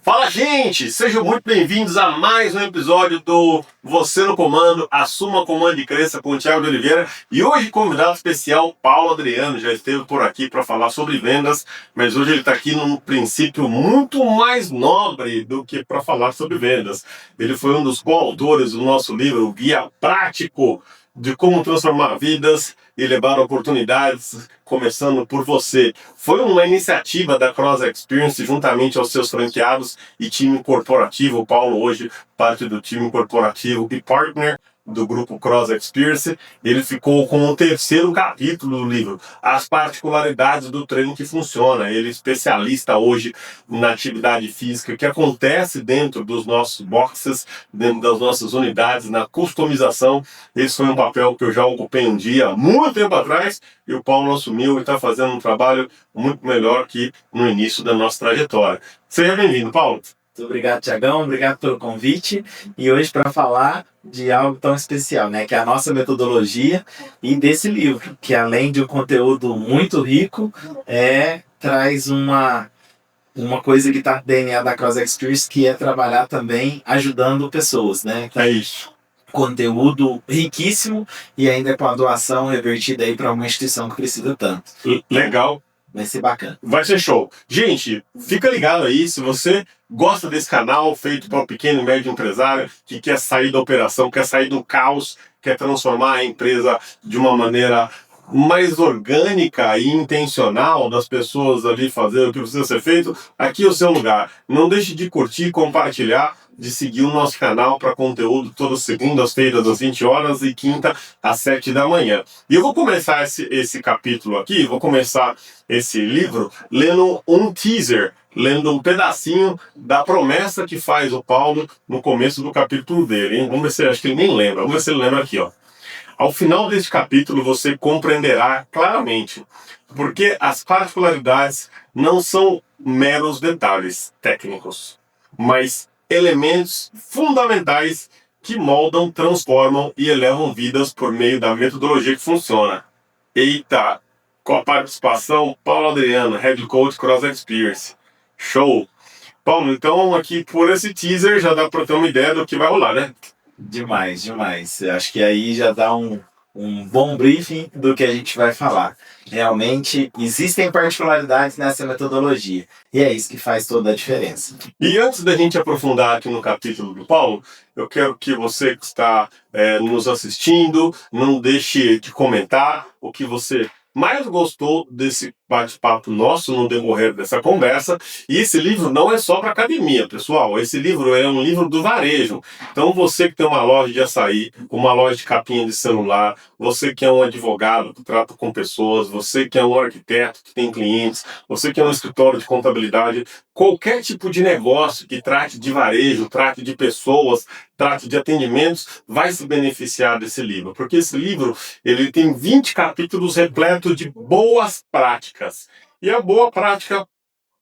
Fala, gente! Sejam muito bem-vindos a mais um episódio do Você no Comando, Assuma Comando e Cresça com o Thiago de Oliveira. E hoje, convidado especial, Paulo Adriano, já esteve por aqui para falar sobre vendas, mas hoje ele está aqui num princípio muito mais nobre do que para falar sobre vendas. Ele foi um dos coautores do nosso livro, o Guia Prático de Como Transformar Vidas e Levar Oportunidades, começando por você. Foi uma iniciativa da Cross Experience, juntamente aos seus franqueados e time corporativo. O Paulo hoje parte do time corporativo e partner do grupo Cross Experience. Ele ficou com o terceiro capítulo do livro, As Particularidades do Treino que Funciona. Ele é especialista hoje na atividade física que acontece dentro dos nossos boxes, dentro das nossas unidades, na customização. Esse foi um papel que eu já ocupei um dia, muito tempo atrás, e o Paulo assumiu e está fazendo um trabalho muito melhor que no início da nossa trajetória. Seja bem-vindo, Paulo. Muito obrigado, Thiagão. Obrigado pelo convite. E hoje para falar de algo tão especial, né? Que é a nossa metodologia e desse livro, que além de um conteúdo muito rico, traz uma coisa que está no DNA da Cross Experience, que é trabalhar também ajudando pessoas, né? É isso. Conteúdo riquíssimo e ainda com a doação revertida aí para uma instituição que precisa tanto. Legal. Vai ser bacana. Vai ser show. Gente, fica ligado aí, se você gosta desse canal feito para o pequeno e médio empresário que quer sair da operação, quer sair do caos, quer transformar a empresa de uma maneira mais orgânica e intencional, das pessoas ali fazendo o que precisa ser feito, aqui é o seu lugar. Não deixe de curtir, compartilhar, de seguir o nosso canal para conteúdo todas segundas-feiras às 20 horas e quinta às 7 da manhã. E eu vou começar esse capítulo aqui, vou começar esse livro lendo um teaser, lendo um pedacinho da promessa que faz o Paulo no começo do capítulo dele, hein? Vamos ver se acho que ele nem lembra. Vamos ver se ele lembra aqui, ó. Ao final deste capítulo você compreenderá claramente porque as particularidades não são meros detalhes técnicos, mas elementos fundamentais que moldam, transformam e elevam vidas por meio da metodologia que funciona. Eita! Com a participação, Paulo Adriano, Head Coach Cross Experience. Show! Paulo, então aqui por esse teaser já dá para ter uma ideia do que vai rolar, né? Demais, demais. Acho que aí já dá um bom briefing do que a gente vai falar. Realmente existem particularidades nessa metodologia e é isso que faz toda a diferença. E antes da gente aprofundar aqui no capítulo do Paulo, eu quero que você que está nos assistindo, não deixe de comentar o que você mais gostou desse bate-papo nosso no decorrer dessa conversa. E esse livro não é só para academia, pessoal. Esse livro é um livro do varejo. Então você que tem uma loja de açaí, uma loja de capinha de celular, você que é um advogado que trata com pessoas, você que é um arquiteto que tem clientes, você que é um escritório de contabilidade, qualquer tipo de negócio que trate de varejo, trate de pessoas, trate de atendimentos, vai se beneficiar desse livro. Porque esse livro ele tem 20 capítulos repletos de boas práticas. E a boa prática,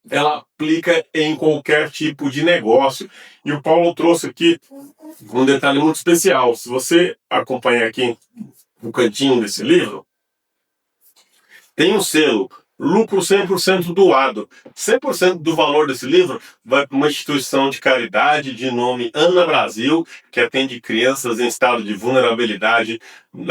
ela aplica em qualquer tipo de negócio. E o Paulo trouxe aqui um detalhe muito especial. Se você acompanhar aqui no cantinho desse livro, tem um selo, lucro 100% doado. 100% do valor desse livro vai para uma instituição de caridade de nome Ana Brasil, que atende crianças em estado de vulnerabilidade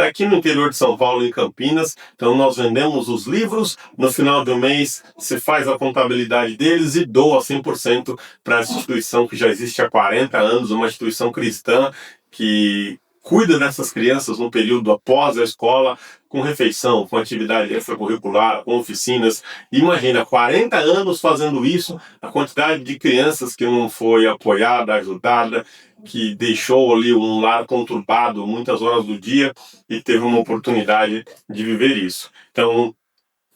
aqui no interior de São Paulo, em Campinas. Então nós vendemos os livros, no final do mês você faz a contabilidade deles e doa 100% para essa instituição que já existe há 40 anos, uma instituição cristã que cuida dessas crianças no período após a escola, com refeição, com atividade extracurricular, com oficinas. Imagina, 40 anos fazendo isso, a quantidade de crianças que não foi apoiada, ajudada, que deixou ali um lar conturbado muitas horas do dia e teve uma oportunidade de viver isso. Então,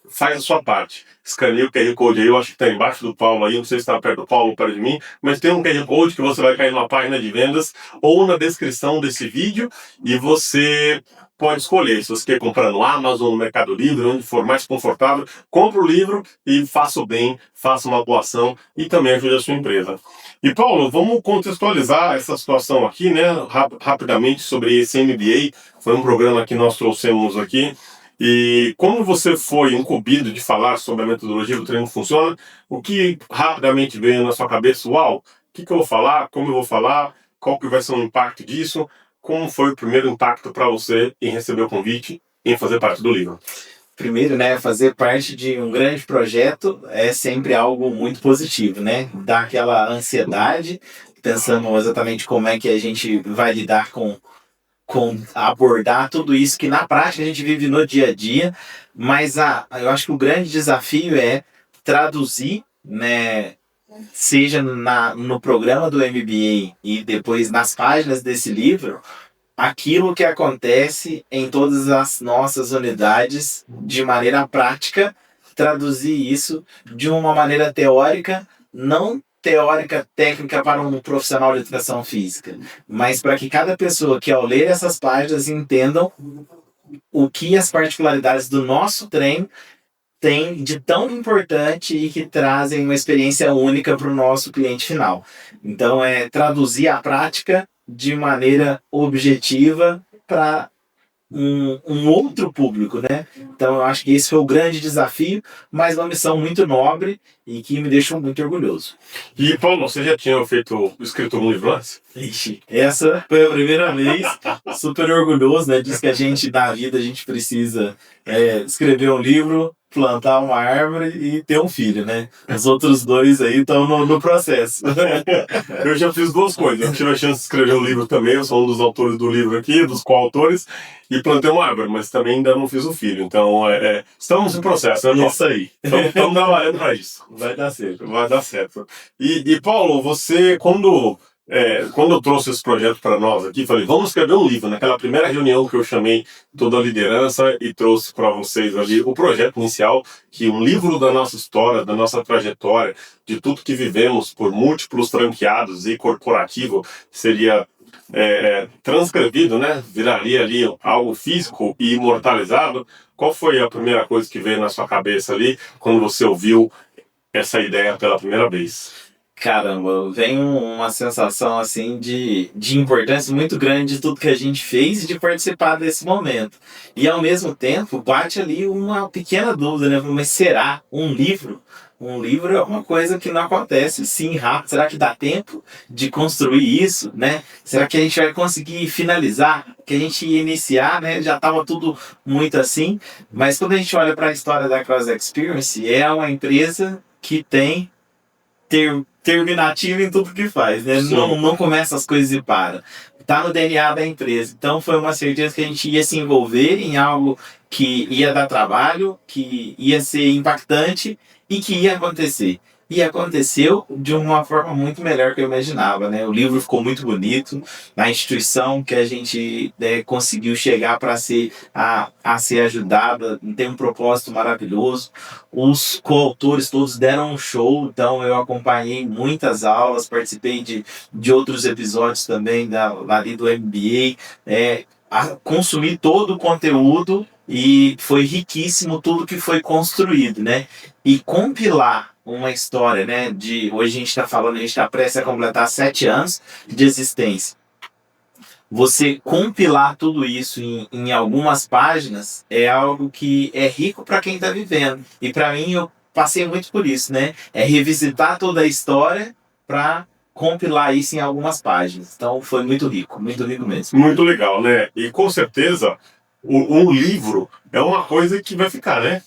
faz a sua parte. Escaneia o QR Code aí, eu acho que está embaixo do Paulo aí, não sei se está perto do Paulo ou perto de mim, mas tem um QR Code que você vai cair numa página de vendas ou na descrição desse vídeo e você pode escolher. Se você quer comprar no Amazon, no Mercado Livre, onde for mais confortável, compre o livro e faça o bem, faça uma boa ação e também ajude a sua empresa. E Paulo, vamos contextualizar essa situação aqui, né, rapidamente sobre esse MBA. Foi um programa que nós trouxemos aqui E como você foi incumbido de falar sobre a metodologia do treino que funciona, o que rapidamente veio na sua cabeça? Uau, o que eu vou falar? Como eu vou falar? Qual que vai ser o impacto disso? Como foi o primeiro impacto para você em receber o convite e em fazer parte do livro? Primeiro, né, fazer parte de um grande projeto é sempre algo muito positivo, né? Dá aquela ansiedade, pensando exatamente como é que a gente vai lidar com abordar tudo isso que na prática a gente vive no dia a dia, mas eu acho que o grande desafio é traduzir, né, seja no programa do MBA e depois nas páginas desse livro, aquilo que acontece em todas as nossas unidades de maneira prática, traduzir isso de uma maneira teórica, não teórica técnica para um profissional de educação física, mas para que cada pessoa que ao ler essas páginas entendam o que as particularidades do nosso treino tem de tão importante e que trazem uma experiência única para o nosso cliente final. Então, é traduzir a prática de maneira objetiva para um outro público, né? Então, eu acho que esse foi o grande desafio, mas uma missão muito nobre e que me deixa muito orgulhoso. E, Paulo, você já tinha escrito um livro antes? Ixi, essa foi a primeira vez, super orgulhoso, né? Diz que na vida, a gente precisa escrever um livro, plantar uma árvore e ter um filho, né? Os outros dois aí estão no processo. Eu já fiz duas coisas. Eu tive a chance de escrever um livro também, eu sou um dos autores do livro aqui, dos coautores, e plantei uma árvore, mas também ainda não fiz o filho. Então, estamos em processo, né? Isso aí. Estamos trabalhando para isso. Vai dar certo. Vai dar certo. E Paulo, você, quando eu trouxe esse projeto para nós aqui, falei, vamos escrever um livro. Naquela primeira reunião que eu chamei toda a liderança e trouxe para vocês ali o projeto inicial, que um livro da nossa história, da nossa trajetória, de tudo que vivemos por múltiplos franqueados e corporativo, seria transcrevido, né? Viraria ali algo físico e imortalizado. Qual foi a primeira coisa que veio na sua cabeça ali quando você ouviu essa ideia pela primeira vez? Caramba, vem uma sensação assim de importância muito grande de tudo que a gente fez e de participar desse momento. E ao mesmo tempo bate ali uma pequena dúvida, né? Mas será um livro? Um livro é uma coisa que não acontece assim rápido. Será que dá tempo de construir isso, né? Será que a gente vai conseguir finalizar? Que a gente ia iniciar, né? Já estava tudo muito assim. Mas quando a gente olha para a história da Cross Experience, é uma empresa que tem terminativo em tudo que faz, né? Não começa as coisas e para. Tá no DNA da empresa. Então foi uma certeza que a gente ia se envolver em algo que ia dar trabalho, que ia ser impactante e que ia acontecer. E aconteceu de uma forma muito melhor que eu imaginava, né? O livro ficou muito bonito, a instituição que a gente conseguiu chegar para ser a ser ajudada, tem um propósito maravilhoso. Os coautores todos deram um show, então eu acompanhei muitas aulas, participei de outros episódios também ali do MBA, consumi todo o conteúdo e foi riquíssimo tudo que foi construído, né? E compilar uma história, né? Hoje a gente está falando, a gente está prestes a completar 7 anos de existência. Você compilar tudo isso em algumas páginas é algo que é rico para quem está vivendo. E para mim, eu passei muito por isso, né? É revisitar toda a história para compilar isso em algumas páginas. Então foi muito rico mesmo. Muito legal, né? E com certeza, um livro é uma coisa que vai ficar, né?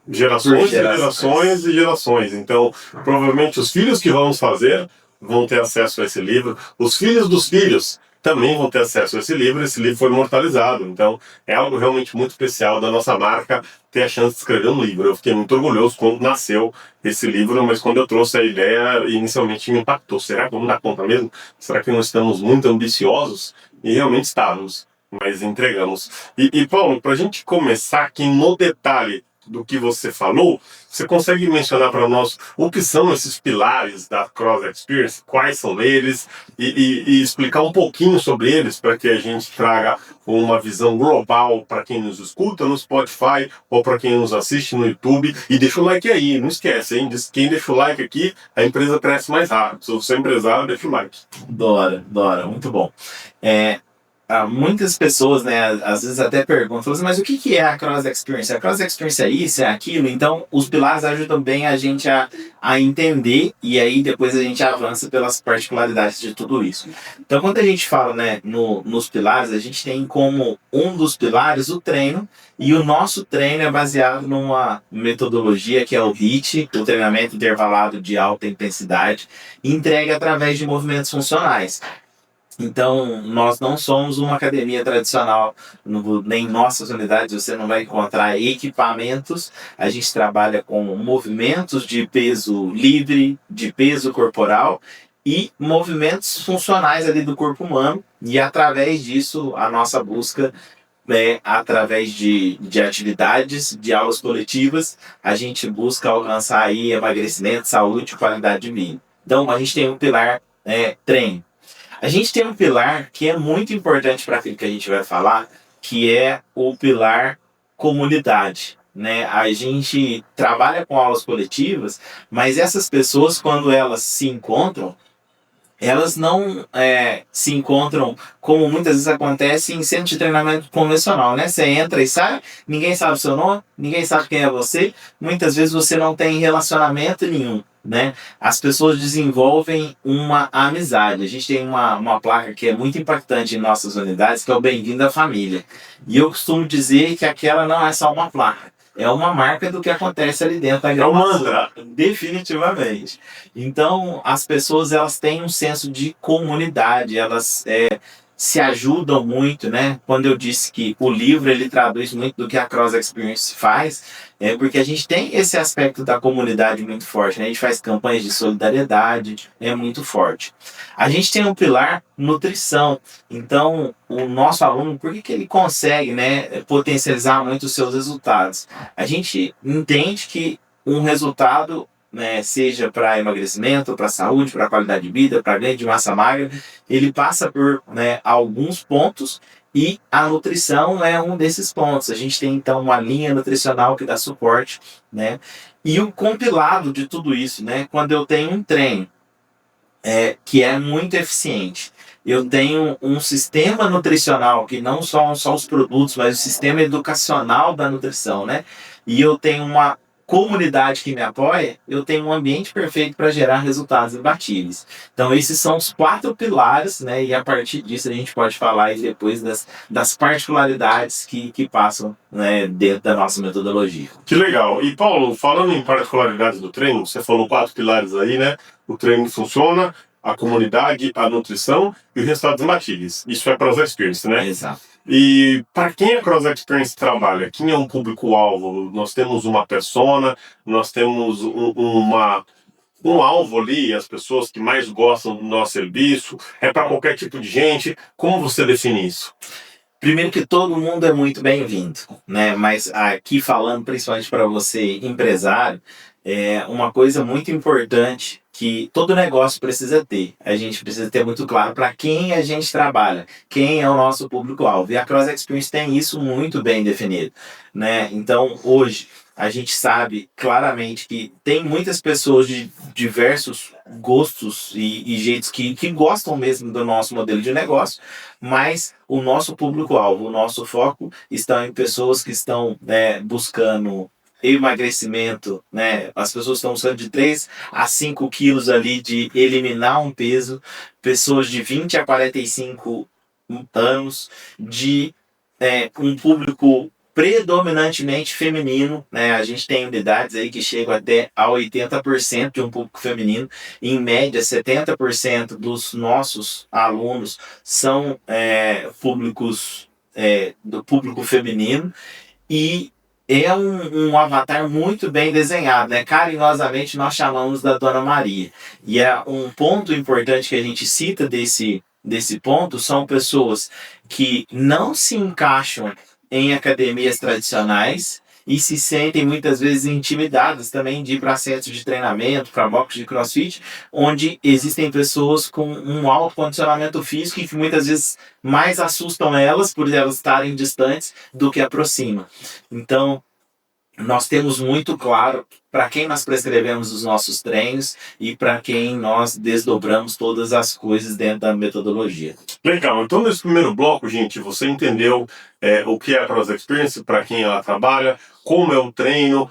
Gerações e gerações e gerações. Então, provavelmente os filhos que vamos fazer vão ter acesso a esse livro. Os filhos dos filhos também vão ter acesso a esse livro. Esse livro foi imortalizado. Então, é algo realmente muito especial da nossa marca ter a chance de escrever um livro. Eu fiquei muito orgulhoso quando nasceu esse livro, mas quando eu trouxe a ideia, inicialmente me impactou. Será que vamos dar conta mesmo? Será que nós estamos muito ambiciosos? E realmente estávamos, mas entregamos. E Paulo, para a gente começar aqui no detalhe do que você falou, você consegue mencionar para nós o que são esses pilares da Cross Experience, quais são eles, e explicar um pouquinho sobre eles para que a gente traga uma visão global para quem nos escuta no Spotify ou para quem nos assiste no YouTube. E deixa o like aí, não esquece, hein? Quem deixa o like aqui, a empresa cresce mais rápido. Se você é empresário, deixa o like. Dora, muito bom. muitas pessoas, né, às vezes até perguntam, falam assim, mas o que é a Cross Experience? A Cross Experience é isso, é aquilo? Então, os pilares ajudam bem a gente a entender e aí depois a gente avança pelas particularidades de tudo isso. Então, quando a gente fala, né, nos pilares, a gente tem como um dos pilares o treino, e o nosso treino é baseado numa metodologia que é o HIIT, o treinamento intervalado de alta intensidade, entregue através de movimentos funcionais. Então, nós não somos uma academia tradicional, nem em nossas unidades você não vai encontrar equipamentos. A gente trabalha com movimentos de peso livre, de peso corporal e movimentos funcionais ali do corpo humano. E através disso, a nossa busca é através de atividades, de aulas coletivas, a gente busca alcançar aí emagrecimento, saúde e qualidade de vida. Então, a gente tem um pilar treino. A gente tem um pilar que é muito importante para aquilo que a gente vai falar, que é o pilar comunidade. Né? A gente trabalha com aulas coletivas, mas essas pessoas, quando elas se encontram, elas não se encontram como muitas vezes acontece em centro de treinamento convencional, né? Você entra e sai, ninguém sabe o seu nome, ninguém sabe quem é você, muitas vezes você não tem relacionamento nenhum, né? As pessoas desenvolvem uma amizade. A gente tem uma placa que é muito impactante em nossas unidades, que é o Bem-vindo à Família. E eu costumo dizer que aquela não é só uma placa, é uma marca do que acontece ali dentro da É um gravação. mantra. Definitivamente. Então, as pessoas elas têm um senso de comunidade, elas se ajudam muito, né? Quando eu disse que o livro ele traduz muito do que a Cross Experience faz, é porque a gente tem esse aspecto da comunidade muito forte, né? A gente faz campanhas de solidariedade, é muito forte. A gente tem um pilar nutrição. Então, o nosso aluno, por que ele consegue, né, potencializar muito os seus resultados? A gente entende que um resultado, né, seja para emagrecimento, para saúde, para qualidade de vida, para ganho de massa magra, ele passa por, né, alguns pontos e a nutrição é um desses pontos. A gente tem então uma linha nutricional que dá suporte, né? E o compilado de tudo isso, né? Quando eu tenho um treino que é muito eficiente, eu tenho um sistema nutricional que não só os produtos, mas o sistema educacional da nutrição, né? E eu tenho uma comunidade que me apoia, eu tenho um ambiente perfeito para gerar resultados imbatíveis. Então esses são os 4 pilares, né? E a partir disso a gente pode falar aí depois das particularidades que passam, né, dentro da nossa metodologia. Que legal. E Paulo, falando em particularidades do treino, você falou 4 pilares aí, né? O treino funciona, a comunidade, a nutrição e os resultados imbatíveis. Isso é Cross Experience, né? Exato. E para quem a Cross Experience trabalha? Quem é um público-alvo? Nós temos uma persona, nós temos um alvo ali, as pessoas que mais gostam do nosso serviço, é para qualquer tipo de gente. Como você define isso? Primeiro que todo mundo é muito bem-vindo, né? Mas aqui falando principalmente para você, empresário, é uma coisa muito importante que todo negócio precisa ter. A gente precisa ter muito claro para quem a gente trabalha, quem é o nosso público-alvo. E a Cross Experience tem isso muito bem definido, né? Então, hoje, a gente sabe claramente que tem muitas pessoas de diversos gostos e jeitos que gostam mesmo do nosso modelo de negócio, mas o nosso público-alvo, o nosso foco está em pessoas que estão buscando emagrecimento, né? As pessoas estão buscando de 3 a 5 quilos ali de eliminar um peso, pessoas de 20 a 45 anos, de um público predominantemente feminino, né? A gente tem unidades aí que chegam até a 80% de um público feminino, em média 70% dos nossos alunos são públicos do público feminino e é um avatar muito bem desenhado, né? Carinhosamente nós chamamos da Dona Maria. E é um ponto importante que a gente cita desse ponto são pessoas que não se encaixam em academias tradicionais e se sentem muitas vezes intimidadas também de ir para centros de treinamento, para box de crossfit, onde existem pessoas com um alto condicionamento físico e que muitas vezes mais assustam elas por elas estarem distantes do que aproximam. Então, nós temos muito claro para quem nós prescrevemos os nossos treinos e para quem nós desdobramos todas as coisas dentro da metodologia. Legal, então nesse primeiro bloco, gente, você entendeu o que é a Cross Experience, para quem ela trabalha, como é o treino,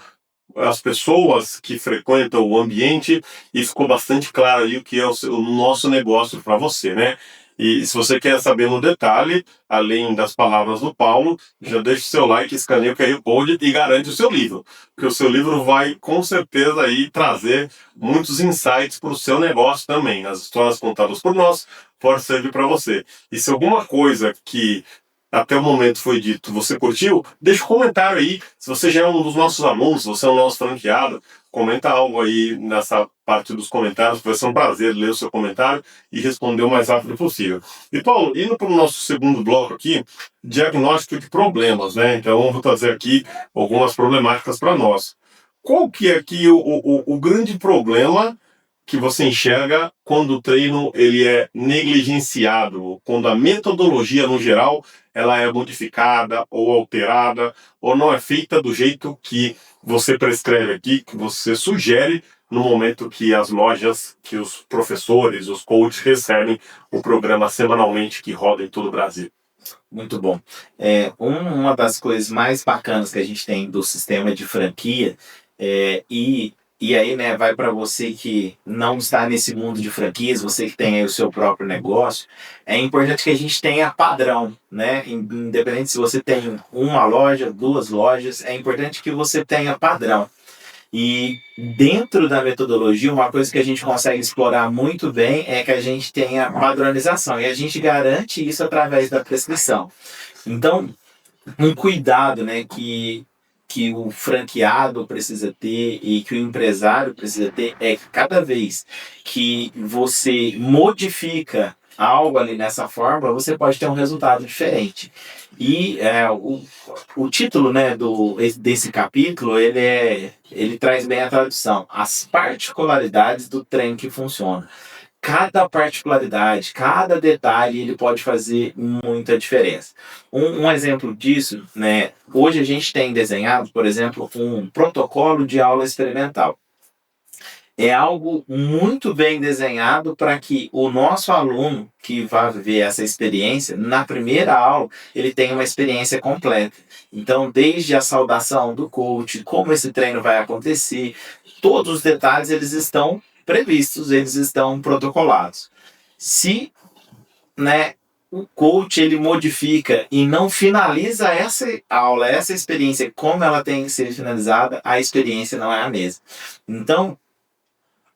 as pessoas que frequentam o ambiente, e ficou bastante claro aí o que é o nosso negócio para você, né? E se você quer saber no detalhe, além das palavras do Paulo, já deixa o seu like, escaneia o QR Code e garante o seu livro, porque o seu livro vai com certeza aí trazer muitos insights para o seu negócio também. As histórias contadas por nós podem servir para você. E se alguma coisa que até o momento foi dito, você curtiu? Deixa um comentário aí. Se você já é um dos nossos alunos, se você é um nosso franqueado, comenta algo aí nessa parte dos comentários. Vai ser um prazer ler o seu comentário e responder o mais rápido possível. E Paulo, indo para o nosso segundo bloco aqui, diagnóstico de problemas, né? Então eu vou trazer aqui algumas problemáticas para nós. Qual que é aqui o grande problema que você enxerga quando o treino ele é negligenciado, quando a metodologia no geral ela é modificada ou alterada ou não é feita do jeito que você prescreve aqui, que você sugere no momento que as lojas, que os professores, os coaches recebem o programa semanalmente que roda em todo o Brasil. Muito bom. Uma das coisas mais bacanas que a gente tem do sistema de franquia, e aí, né, vai para você que não está nesse mundo de franquias, você que tem aí o seu próprio negócio, é importante que a gente tenha padrão, né? Independente se você tem uma loja, duas lojas, é importante que você tenha padrão. E dentro da metodologia, uma coisa que a gente consegue explorar muito bem é que a gente tenha padronização, e a gente garante isso através da prescrição. Então, um cuidado, né, que o franqueado precisa ter e que o empresário precisa ter é que cada vez que você modifica algo ali nessa forma, você pode ter um resultado diferente. E o título, né, desse capítulo, ele traz bem a tradução, as particularidades do treino que funciona. Cada particularidade, cada detalhe, ele pode fazer muita diferença. Um exemplo disso, né? Hoje a gente tem desenhado, por exemplo, um protocolo de aula experimental. É algo muito bem desenhado para que o nosso aluno que vai viver essa experiência, na primeira aula, ele tenha uma experiência completa. Então, desde a saudação do coach, como esse treino vai acontecer, todos os detalhes eles estão previstos, eles estão protocolados. Se, né, o coach ele modifica e não finaliza essa aula, essa experiência como ela tem que ser finalizada, a experiência não é a mesma. Então,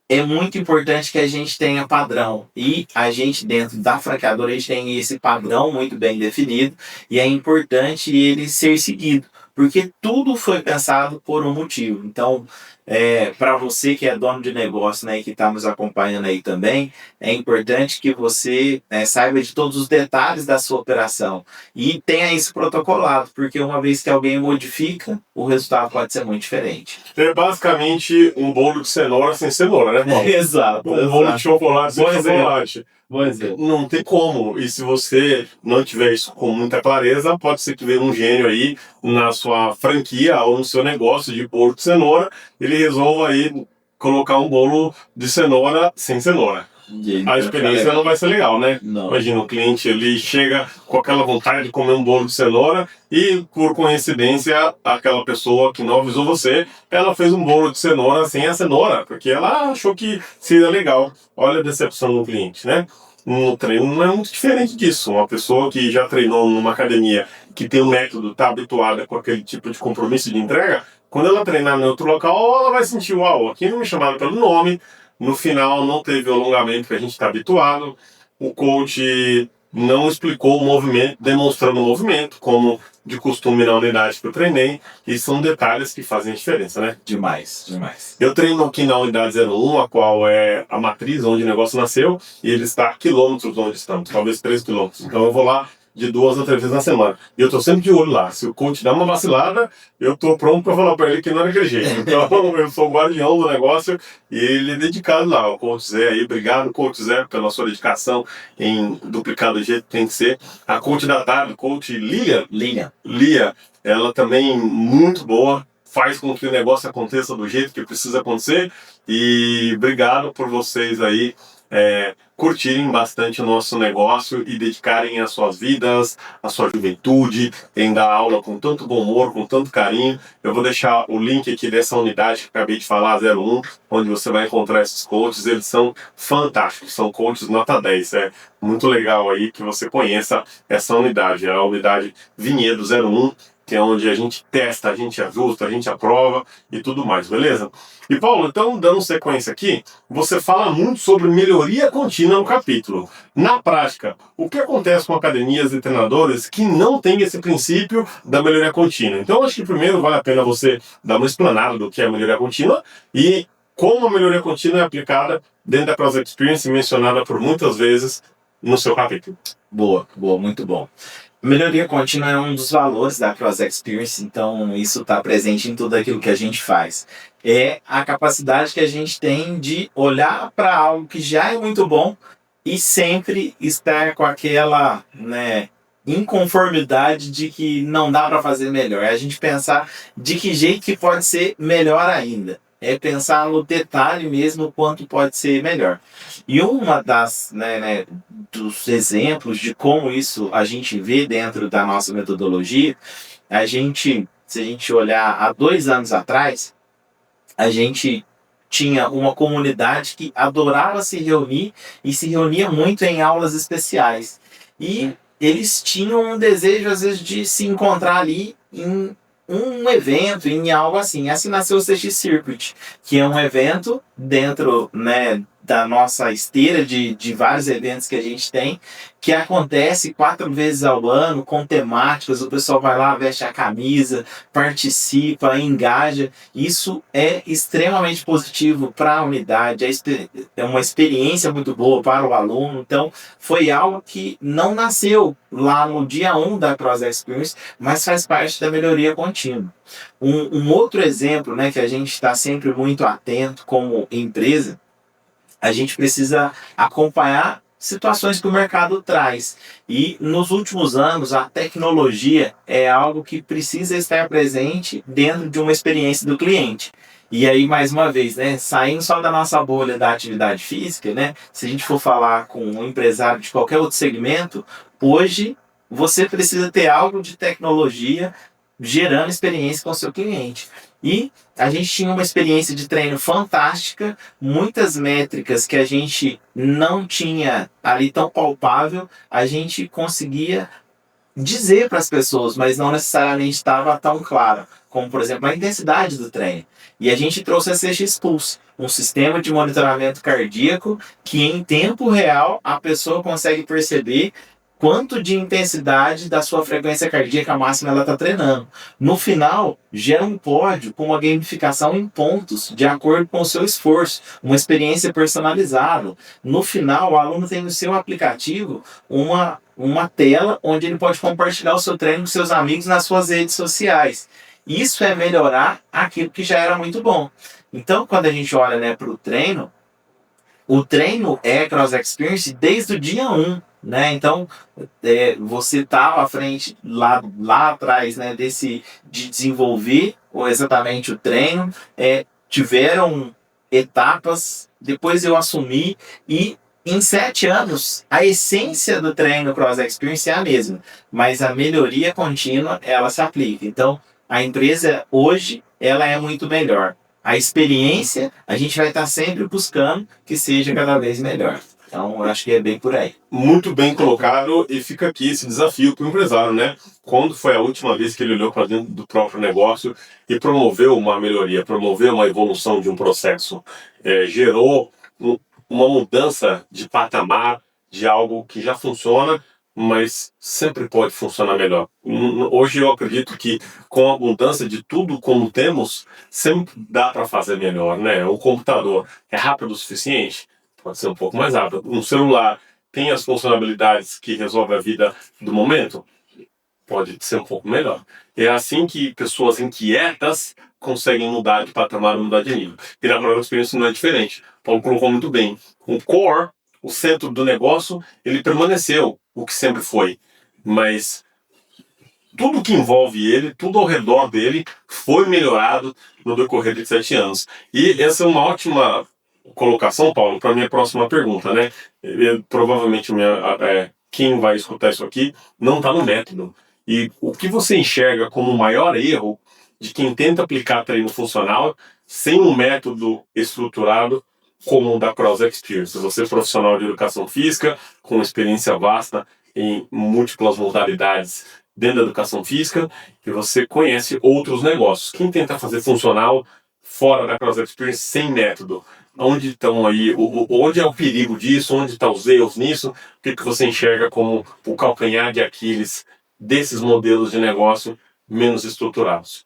é muito importante que a gente tenha padrão. E a gente, dentro da franqueadora, a gente tem esse padrão muito bem definido. E é importante ele ser seguido. Porque tudo foi pensado por um motivo. Então, para você que é dono de negócio, né, e que está nos acompanhando aí também, é importante que você saiba de todos os detalhes da sua operação. E tenha isso protocolado. Porque uma vez que alguém modifica, o resultado pode ser muito diferente. É basicamente um bolo de cenoura sem cenoura, né, Paulo? Exato. Um bolo de chocolate sem Bom exemplo. chocolate. Bom exemplo. Não tem como. E se você não tiver isso com muita clareza, pode ser que venha um gênio aí na sua franquia ou no seu negócio de bolo de cenoura, ele resolva aí colocar um bolo de cenoura sem cenoura. A experiência não vai ser legal, né? Não. Imagina, o cliente ele chega com aquela vontade de comer um bolo de cenoura e, por coincidência, aquela pessoa que não avisou você, ela fez um bolo de cenoura sem a cenoura, porque ela achou que seria legal. Olha a decepção do cliente, né? No treino não é muito diferente disso. Uma pessoa que já treinou numa academia, que tem um método, está habituada com aquele tipo de compromisso de entrega, quando ela treinar em outro local, ela vai sentir, uau, aqui não me chamaram pelo nome, no final não teve o alongamento que a gente está habituado, o coach não explicou o movimento, demonstrando o movimento, como de costume na unidade que eu treinei, e são detalhes que fazem a diferença, né? Demais, demais. Eu treino aqui na unidade 01, a qual é a matriz onde o negócio nasceu, e ele está a quilômetros de onde estamos, talvez 3 quilômetros. Então eu vou lá de 2 a 3 vezes na semana. E eu tô sempre de olho lá. Se o coach dá uma vacilada, eu tô pronto para falar para ele que não é daquele jeito. Então eu sou o guardião do negócio e ele é dedicado lá. O coach Zé aí, obrigado, coach Zé, pela sua dedicação em duplicar do jeito que tem que ser. A coach da tarde, coach Lia, ela também muito boa. faz com que o negócio aconteça do jeito que precisa acontecer. E obrigado por vocês aí curtirem bastante o nosso negócio e dedicarem as suas vidas, a sua juventude, em dar aula com tanto bom humor, com tanto carinho. Eu vou deixar o link aqui dessa unidade que acabei de falar, 01, onde você vai encontrar esses coaches. Eles são fantásticos, são coaches nota 10. É muito legal aí que você conheça essa unidade, a unidade Vinhedo 01, que é onde a gente testa, a gente ajusta, a gente aprova e tudo mais, beleza? E Paulo, então, dando sequência aqui, você fala muito sobre melhoria contínua no capítulo. Na prática, o que acontece com academias e treinadores que não têm esse princípio da melhoria contínua? Então, acho que primeiro vale a pena você dar uma explanada do que é a melhoria contínua e como a melhoria contínua é aplicada dentro da Cross Experience, mencionada por muitas vezes no seu capítulo. Boa, muito bom. Melhoria contínua é um dos valores da Cross Experience, então isso está presente em tudo aquilo que a gente faz. É a capacidade que a gente tem de olhar para algo que já é muito bom e sempre estar com aquela, inconformidade de que não dá para fazer melhor. É a gente pensar de que jeito que pode ser melhor ainda. É pensar no detalhe mesmo quanto pode ser melhor. E uma das, dos exemplos de como isso a gente vê dentro da nossa metodologia, se a gente olhar há 2 anos atrás, a gente tinha uma comunidade que adorava se reunir e se reunia muito em aulas especiais. E eles tinham um desejo, às vezes, de se encontrar ali em um evento, em algo assim. Assim nasceu o CX Circuit, que é um evento dentro, da nossa esteira de vários eventos que a gente tem, que acontece 4 vezes ao ano, com temáticas. O pessoal vai lá, veste a camisa, participa, engaja. Isso é extremamente positivo para a unidade, é uma experiência muito boa para o aluno. Então, foi algo que não nasceu lá no dia 1 da Cross Experience, mas faz parte da melhoria contínua. Um outro exemplo, que a gente está sempre muito atento como empresa, a gente precisa acompanhar situações que o mercado traz. E nos últimos anos, a tecnologia é algo que precisa estar presente dentro de uma experiência do cliente. E aí, mais uma vez, saindo só da nossa bolha da atividade física, se a gente for falar com um empresário de qualquer outro segmento, hoje você precisa ter algo de tecnologia gerando experiência com o seu cliente. E a gente tinha uma experiência de treino fantástica, muitas métricas que a gente não tinha ali tão palpável, a gente conseguia dizer para as pessoas, mas não necessariamente estava tão claro, como por exemplo a intensidade do treino. E a gente trouxe a CX Pulse, um sistema de monitoramento cardíaco que em tempo real a pessoa consegue perceber quanto de intensidade da sua frequência cardíaca máxima ela está treinando. No final, gera um pódio com uma gamificação em pontos, de acordo com o seu esforço, uma experiência personalizada. No final, o aluno tem no seu aplicativo uma tela onde ele pode compartilhar o seu treino com seus amigos nas suas redes sociais. Isso é melhorar aquilo que já era muito bom. Então, quando a gente olha para o treino é Cross Experience desde o dia 1. Então, você estava à frente lá atrás de desenvolver exatamente o treino, tiveram etapas, depois eu assumi e em 7 anos a essência do treino Cross Experience é a mesma, mas a melhoria contínua ela se aplica. Então, a empresa hoje ela é muito melhor. A experiência a gente vai estar sempre buscando que seja cada vez melhor. Então, eu acho que é bem por aí. Muito bem colocado, e fica aqui esse desafio para o empresário, Quando foi a última vez que ele olhou para dentro do próprio negócio e promoveu uma melhoria, promoveu uma evolução de um processo, gerou uma mudança de patamar de algo que já funciona, mas sempre pode funcionar melhor. Hoje eu acredito que com a abundância de tudo como temos, sempre dá para fazer melhor, Um computador é rápido o suficiente? Pode ser um pouco mais rápido. Um celular tem as funcionalidades que resolvem a vida do momento? Pode ser um pouco melhor. É assim que pessoas inquietas conseguem mudar de patamar, mudar de nível. E na Cross Experience não é diferente. Paulo colocou muito bem. O core, o centro do negócio, ele permaneceu o que sempre foi. Mas tudo que envolve ele, tudo ao redor dele, foi melhorado no decorrer de 7 anos. E essa é uma ótima colocação, Paulo, para a minha próxima pergunta, né? Provavelmente quem vai escutar isso aqui não está no método. E o que você enxerga como o maior erro de quem tenta aplicar treino funcional sem um método estruturado como o da Cross Experience? Você é profissional de educação física, com experiência vasta em múltiplas modalidades dentro da educação física, e você conhece outros negócios. Quem tenta fazer funcional fora da Cross Experience sem método? Onde estão aí, onde é o perigo disso? Onde estão os erros nisso? O que você enxerga como o calcanhar de Aquiles desses modelos de negócio menos estruturados?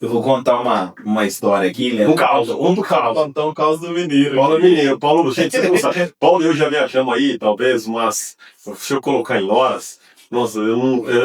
Eu vou contar uma história aqui, né? Um caos. Contar um caos do Mineiro. Paulo, gente, você não sabe. Paulo e eu já viajamos aí, talvez, mas se eu colocar em horas, nossa,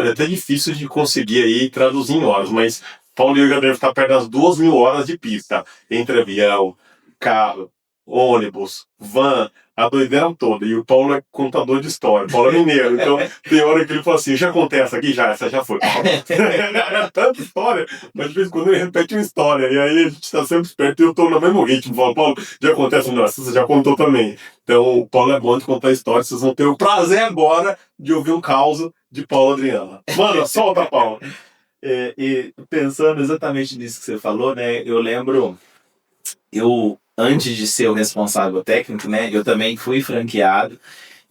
é até difícil de conseguir aí traduzir em horas, mas Paulo e eu já devem estar perto das 2.000 horas de pista, entre avião, carro, ônibus, van, a doideira toda. E o Paulo é contador de história, Paulo é mineiro, então tem hora que ele fala assim, já acontece aqui? Já, essa já foi, Paulo. É tanta história, mas de vez em quando ele repete uma história, e aí a gente está sempre esperto e eu estou no mesmo ritmo. Falo, Paulo, já acontece? Não, essa você já contou também. Então o Paulo é bom de contar história, vocês vão ter o prazer agora de ouvir um caos de Paulo Adriana. Mano, solta, Paulo. E pensando exatamente nisso que você falou, né, eu lembro, antes de ser o responsável técnico, né, eu também fui franqueado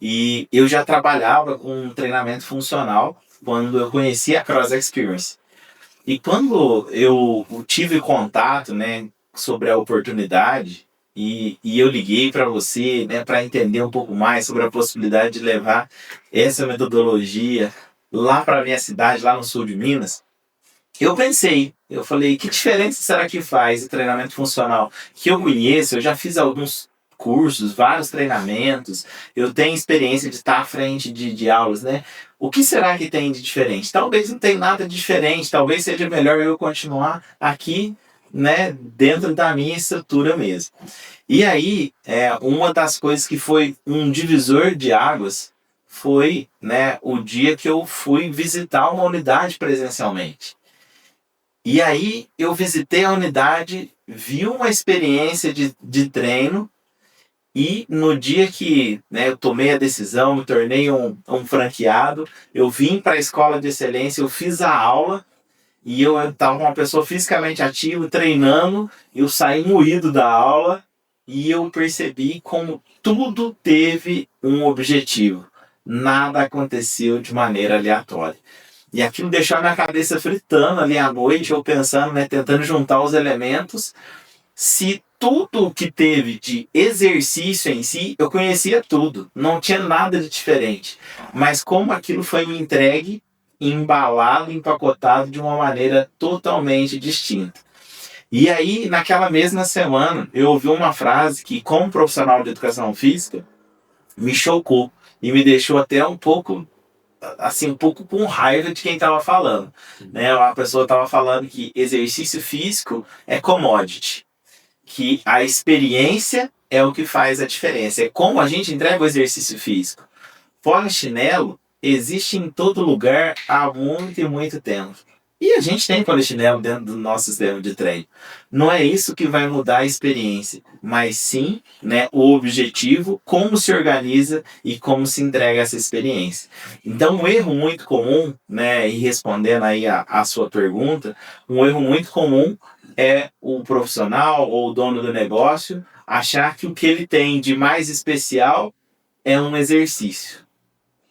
e eu já trabalhava com treinamento funcional quando eu conheci a Cross Experience. E quando eu tive contato, né, sobre a oportunidade e eu liguei para você, né, para entender um pouco mais sobre a possibilidade de levar essa metodologia lá para a minha cidade, lá no sul de Minas, eu falei, que diferença será que faz o treinamento funcional que eu conheço? Eu já fiz alguns cursos, vários treinamentos, eu tenho experiência de estar à frente de aulas, né? O que será que tem de diferente? Talvez não tenha nada de diferente, talvez seja melhor eu continuar aqui, né, dentro da minha estrutura mesmo. E aí, uma das coisas que foi um divisor de águas foi, né, o dia que eu fui visitar uma unidade presencialmente. E aí eu visitei a unidade, vi uma experiência de treino e no dia que, né, eu tomei a decisão, me tornei um franqueado, eu vim para a escola de excelência, eu fiz a aula e eu estava uma pessoa fisicamente ativa, treinando, eu saí moído da aula e eu percebi como tudo teve um objetivo. Nada aconteceu de maneira aleatória. E aquilo deixou a minha cabeça fritando ali à noite, eu pensando, né, tentando juntar os elementos. Se tudo que teve de exercício em si, eu conhecia tudo, não tinha nada de diferente. Mas como aquilo foi me entregue, embalado, empacotado de uma maneira totalmente distinta. E aí, naquela mesma semana, eu ouvi uma frase que, como profissional de educação física, me chocou e me deixou até um pouco com raiva de quem estava falando, né? A pessoa estava falando que exercício físico é commodity, que a experiência é o que faz a diferença, é como a gente entrega o exercício físico. Polichinelo existe em todo lugar há muito e muito tempo. E a gente tem polichinelo dentro do nosso sistema de treino. Não é isso que vai mudar a experiência, mas sim, né, o objetivo, como se organiza e como se entrega essa experiência. Então, um erro muito comum, né, e respondendo aí a sua pergunta, um erro muito comum é o profissional ou o dono do negócio achar que o que ele tem de mais especial é um exercício.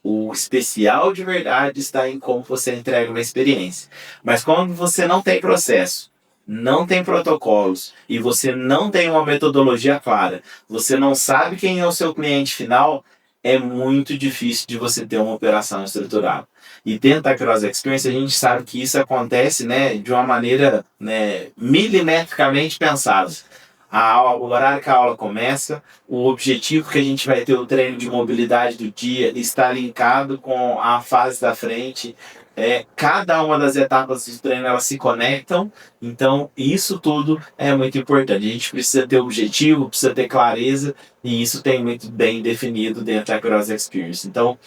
O especial de verdade está em como você entrega uma experiência. Mas quando você não tem processo, não tem protocolos e você não tem uma metodologia clara, você não sabe quem é o seu cliente final, é muito difícil de você ter uma operação estruturada. E dentro da Cross Experience a gente sabe que isso acontece, né, de uma maneira, né, milimetricamente pensada. O horário que a aula começa, o objetivo que a gente vai ter o treino de mobilidade do dia está linkado com a fase da frente. Cada uma das etapas do treino elas se conectam, então isso tudo é muito importante. A gente precisa ter objetivo, precisa ter clareza e isso tem muito bem definido dentro da Cross Experience. Então,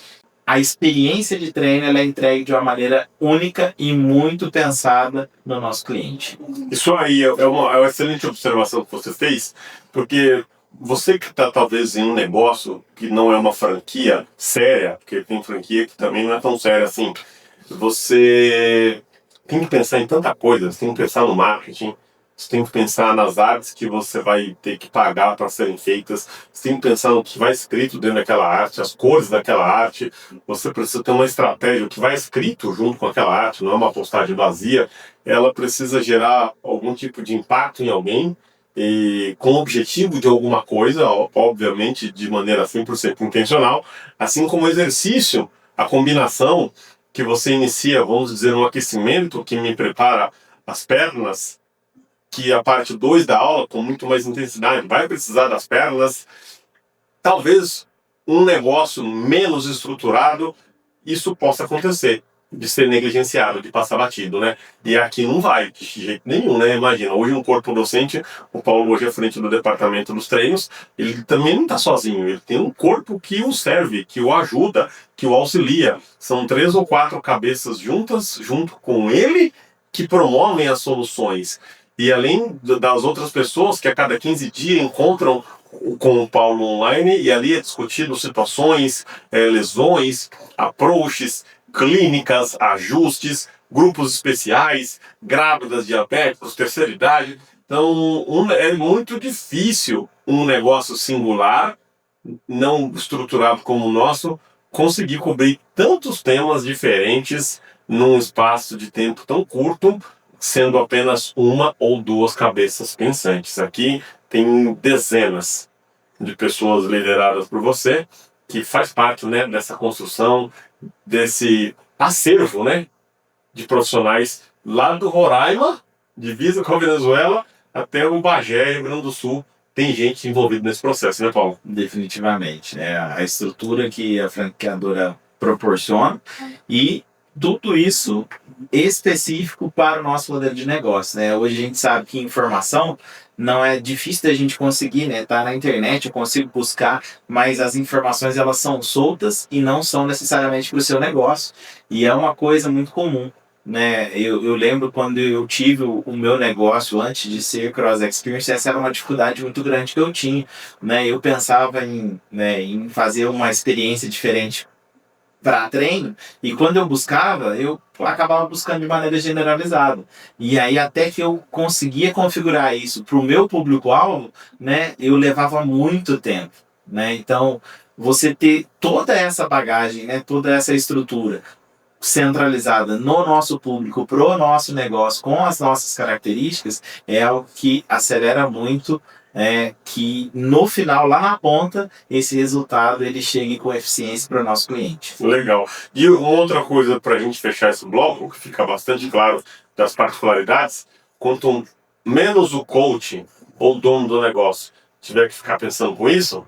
a experiência de treino ela é entregue de uma maneira única e muito pensada no nosso cliente. Isso aí é uma excelente observação que você fez, porque você que está talvez em um negócio que não é uma franquia séria, porque tem franquia que também não é tão séria assim, você tem que pensar em tanta coisa, você tem que pensar no marketing, você tem que pensar nas artes que você vai ter que pagar para serem feitas, você tem que pensar no que vai escrito dentro daquela arte, as cores daquela arte, você precisa ter uma estratégia, o que vai escrito junto com aquela arte, não é uma postagem vazia, ela precisa gerar algum tipo de impacto em alguém, e com o objetivo de alguma coisa, obviamente de maneira 100% intencional, assim como o exercício, a combinação que você inicia, vamos dizer, um aquecimento que me prepara as pernas, que a parte 2 da aula, com muito mais intensidade, vai precisar das pernas. Talvez um negócio menos estruturado, isso possa acontecer, de ser negligenciado, de passar batido, né? E aqui não vai, de jeito nenhum, né? Imagina, hoje um corpo docente, o Paulo hoje é frente do departamento dos treinos, ele também não está sozinho, ele tem um corpo que o serve, que o ajuda, que o auxilia. São 3 ou 4 cabeças juntas, junto com ele, que promovem as soluções. E além das outras pessoas que a cada 15 dias encontram com o Paulo online e ali é discutido situações, lesões, approaches, clínicas, ajustes, grupos especiais, grávidas, diabéticos, terceira idade. Então é muito difícil um negócio singular, não estruturado como o nosso, conseguir cobrir tantos temas diferentes num espaço de tempo tão curto, sendo apenas uma ou duas cabeças pensantes. Aqui tem dezenas de pessoas lideradas por você, que faz parte, né, dessa construção, desse acervo, né, de profissionais lá do Roraima, divisa com a Venezuela, até o Bagé, Rio Grande do Sul. Tem gente envolvida nesse processo, né, Paulo? Definitivamente, né? A estrutura que a franqueadora proporciona e tudo isso específico para o nosso modelo de negócio, né? Hoje a gente sabe que informação não é difícil da gente conseguir, né? Tá na internet, eu consigo buscar, mas as informações elas são soltas e não são necessariamente para o seu negócio. E é uma coisa muito comum, né? Eu lembro quando eu tive o meu negócio antes de ser Cross Experience, essa era uma dificuldade muito grande que eu tinha, né? Eu pensava em fazer uma experiência diferente para treino, e quando eu buscava, eu acabava buscando de maneira generalizada. E aí, até que eu conseguia configurar isso para o meu público-alvo, né, eu levava muito tempo. Né? Então, você ter toda essa bagagem, né, toda essa estrutura centralizada no nosso público, pro nosso negócio, com as nossas características, é algo que acelera muito, que no final, lá na ponta, esse resultado ele chegue com eficiência para o nosso cliente. Legal. E uma outra coisa para a gente fechar esse bloco, que fica bastante claro das particularidades, quanto menos o coach ou o dono do negócio tiver que ficar pensando com isso,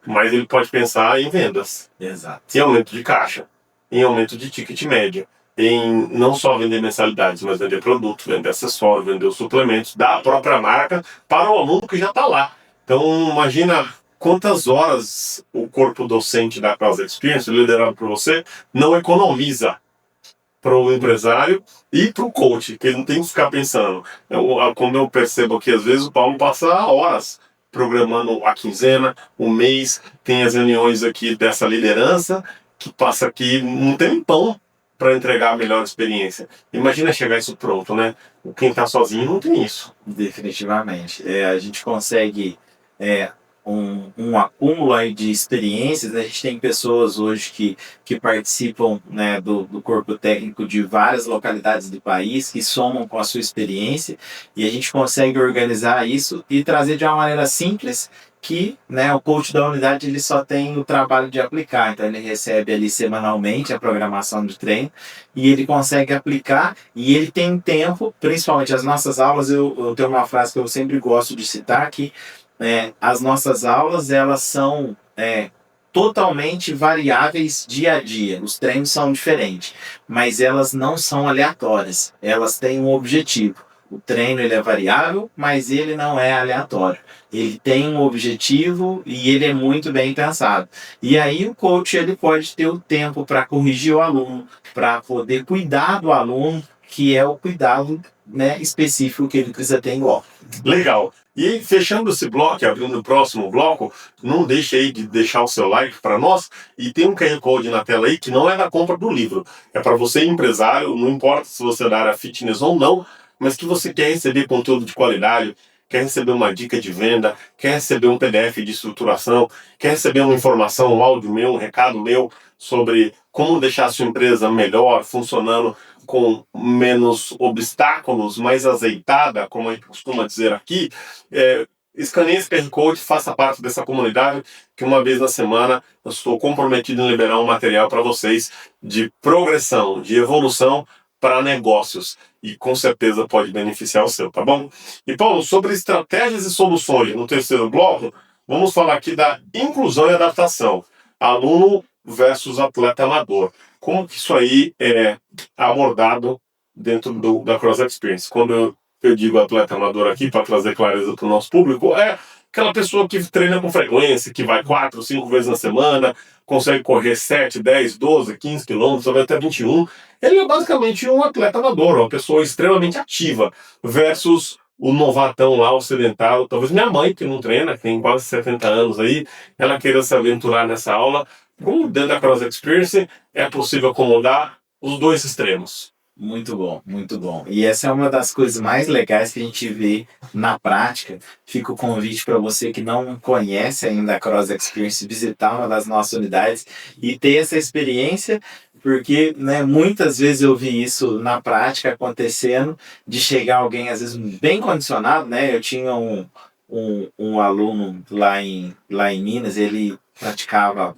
mais ele pode pensar em vendas. Exato. Em aumento de caixa, em aumento de ticket médio, em não só vender mensalidades, mas vender produtos, vender acessórios, vender os suplementos da própria marca para o aluno que já está lá. Então, imagina quantas horas o corpo docente da Cross Experience, liderado por você, não economiza para o empresário e para o coach, que ele não tem que ficar pensando. Como eu percebo que às vezes o Paulo passa horas programando a quinzena, o mês, tem as reuniões aqui dessa liderança, que passa aqui um tempão para entregar a melhor experiência. Imagina chegar isso pronto, né? Quem está sozinho não tem isso. Definitivamente. A gente consegue um acúmulo aí de experiências. A gente tem pessoas hoje que participam, né, do corpo técnico de várias localidades do país, que somam com a sua experiência, e a gente consegue organizar isso e trazer de uma maneira simples, que, né, o coach da unidade ele só tem o trabalho de aplicar. Então ele recebe ali semanalmente a programação de treino e ele consegue aplicar, e ele tem tempo, principalmente as nossas aulas. Eu tenho uma frase que eu sempre gosto de citar, que as nossas aulas elas são totalmente variáveis dia a dia. Os treinos são diferentes, mas elas não são aleatórias, elas têm um objetivo. O treino ele é variável, mas ele não é aleatório. Ele tem um objetivo e ele é muito bem pensado. E aí o coach ele pode ter o tempo para corrigir o aluno, para poder cuidar do aluno, que é o cuidado, né, específico que ele precisa ter igual. Legal. E fechando esse bloco, abrindo o próximo bloco, não deixe aí de deixar o seu like para nós. E tem um QR Code na tela aí que não é da compra do livro. É para você, empresário, não importa se você é da área fitness ou não, mas que você quer receber conteúdo de qualidade, quer receber uma dica de venda, quer receber um PDF de estruturação, quer receber uma informação, um áudio meu, um recado meu sobre como deixar a sua empresa melhor, funcionando com menos obstáculos, mais azeitada, como a gente costuma dizer aqui, escaneie esse QR Code, faça parte dessa comunidade, que uma vez na semana eu estou comprometido em liberar um material para vocês de progressão, de evolução para negócios. E com certeza pode beneficiar o seu, tá bom? E Paulo, sobre estratégias e soluções no terceiro bloco, vamos falar aqui da inclusão e adaptação. Aluno versus atleta amador. Como que isso aí é abordado dentro da Cross Experience? Quando eu digo atleta amador aqui, para trazer clareza para o nosso público, é aquela pessoa que treina com frequência, que vai 4, 5 vezes na semana, consegue correr 7, 10, 12, 15 quilômetros, ou até 21. Ele é basicamente um atleta amador, uma pessoa extremamente ativa, versus o novatão lá, o sedentário. Talvez minha mãe, que não treina, que tem quase 70 anos aí, ela queira se aventurar nessa aula. Como dentro da Cross Experience é possível acomodar os dois extremos? Muito bom, muito bom. E essa é uma das coisas mais legais que a gente vê na prática. Fica o convite para você que não conhece ainda a Cross Experience visitar uma das nossas unidades e ter essa experiência, porque, né, muitas vezes eu vi isso na prática acontecendo, de chegar alguém às vezes bem condicionado, né? Eu tinha um aluno lá em Minas, ele praticava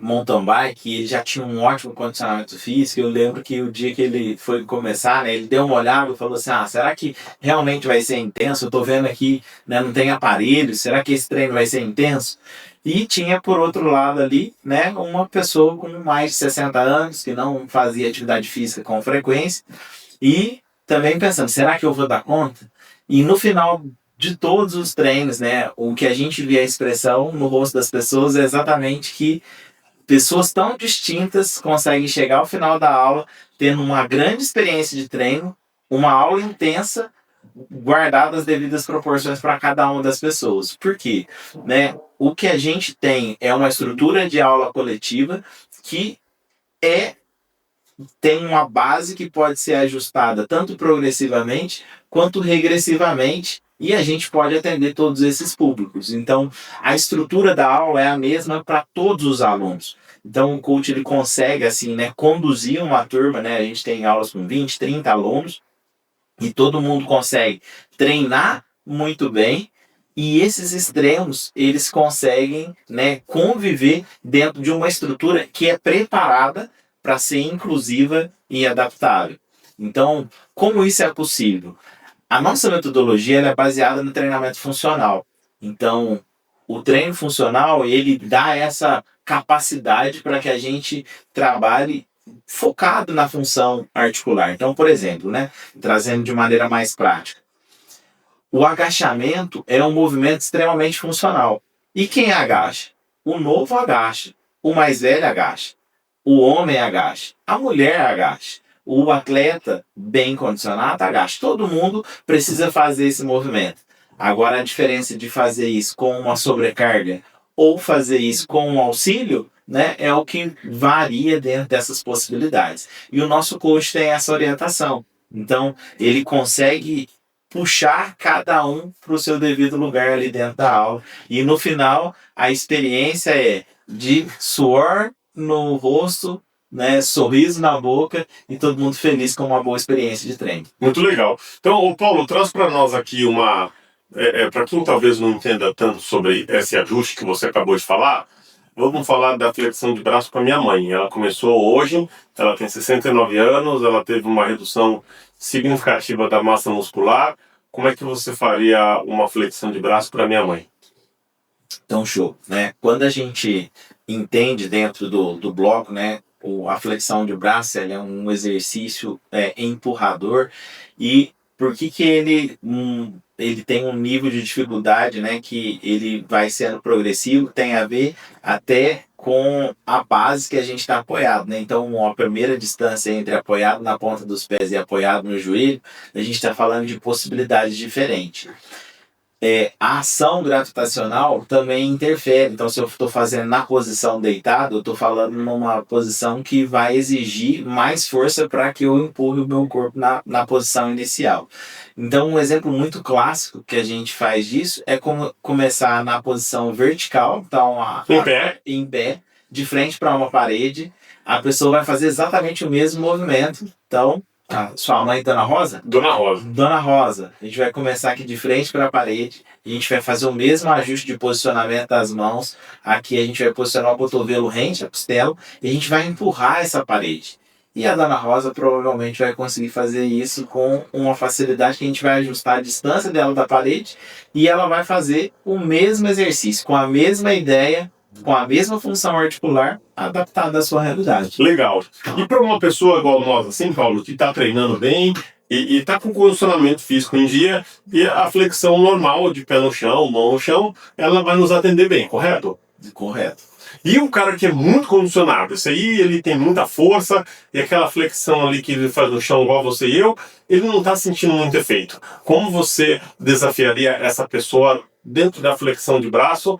mountain bike, e ele já tinha um ótimo condicionamento físico. Eu lembro que o dia que ele foi começar, né, ele deu uma olhada e falou assim, será que realmente vai ser intenso? Eu tô vendo aqui, né, não tem aparelho, será que esse treino vai ser intenso? E tinha, por outro lado ali, né, uma pessoa com mais de 60 anos, que não fazia atividade física com frequência, e também pensando, será que eu vou dar conta? E no final de todos os treinos, né, o que a gente vê a expressão no rosto das pessoas é exatamente que pessoas tão distintas conseguem chegar ao final da aula tendo uma grande experiência de treino, uma aula intensa, guardadas as devidas proporções para cada uma das pessoas. Por quê? Né, o que a gente tem é uma estrutura de aula coletiva que tem uma base que pode ser ajustada tanto progressivamente quanto regressivamente, e a gente pode atender todos esses públicos. Então, a estrutura da aula é a mesma para todos os alunos. Então, o coach ele consegue assim, né, conduzir uma turma, né? A gente tem aulas com 20, 30 alunos, e todo mundo consegue treinar muito bem, e esses extremos, eles conseguem, né, conviver dentro de uma estrutura que é preparada para ser inclusiva e adaptável. Então, como isso é possível? A nossa metodologia ela é baseada no treinamento funcional. Então, o treino funcional, ele dá essa capacidade para que a gente trabalhe focado na função articular. Então, por exemplo, né, trazendo de maneira mais prática, o agachamento é um movimento extremamente funcional. E quem agacha? O novo agacha, o mais velho agacha, o homem agacha, a mulher agacha, o atleta bem condicionado agacha. Todo mundo precisa fazer esse movimento. Agora, a diferença de fazer isso com uma sobrecarga ou fazer isso com um auxílio, né, é o que varia dentro dessas possibilidades. E o nosso coach tem essa orientação. Então, ele consegue puxar cada um para o seu devido lugar ali dentro da aula. E no final, a experiência é de suor no rosto, né, sorriso na boca e todo mundo feliz com uma boa experiência de treino. Muito legal. Então, o Paulo, traz para nós aqui uma... para quem talvez não entenda tanto sobre esse ajuste que você acabou de falar, vamos falar da flexão de braço para minha mãe. Ela começou hoje, ela tem 69 anos, ela teve uma redução significativa da massa muscular. Como é que você faria uma flexão de braço para minha mãe? Então, show, né? Quando a gente entende dentro do bloco, né, a flexão de braço ela é um exercício empurrador e por que ele tem um nível de dificuldade, né, que ele vai sendo progressivo, tem a ver até com a base que a gente está apoiado, né? Então, a primeira distância entre apoiado na ponta dos pés e apoiado no joelho, a gente está falando de possibilidades diferentes. A ação gravitacional também interfere. Então, se eu estou fazendo na posição deitado, eu estou falando numa posição que vai exigir mais força para que eu empurre o meu corpo na posição inicial. Então, um exemplo muito clássico que a gente faz disso é como começar na posição vertical, então em pé, de frente para uma parede. A pessoa vai fazer exatamente o mesmo movimento. Então, sua mãe, Dona Rosa? Dona Rosa. Dona Rosa, a gente vai começar aqui de frente para a parede, a gente vai fazer o mesmo ajuste de posicionamento das mãos, aqui a gente vai posicionar o cotovelo rente à costela e a gente vai empurrar essa parede. E a Dona Rosa provavelmente vai conseguir fazer isso com uma facilidade que a gente vai ajustar a distância dela da parede e ela vai fazer o mesmo exercício, com a mesma ideia, com a mesma função articular adaptada à sua realidade. Legal. E para uma pessoa igual nós, assim, Paulo, que está treinando bem e está com condicionamento físico em dia, e a flexão normal de pé no chão, mão no chão, ela vai nos atender bem, correto? Correto. E um cara que é muito condicionado, esse aí ele tem muita força, e aquela flexão ali que ele faz no chão igual você e eu, ele não está sentindo muito efeito. Como você desafiaria essa pessoa dentro da flexão de braço,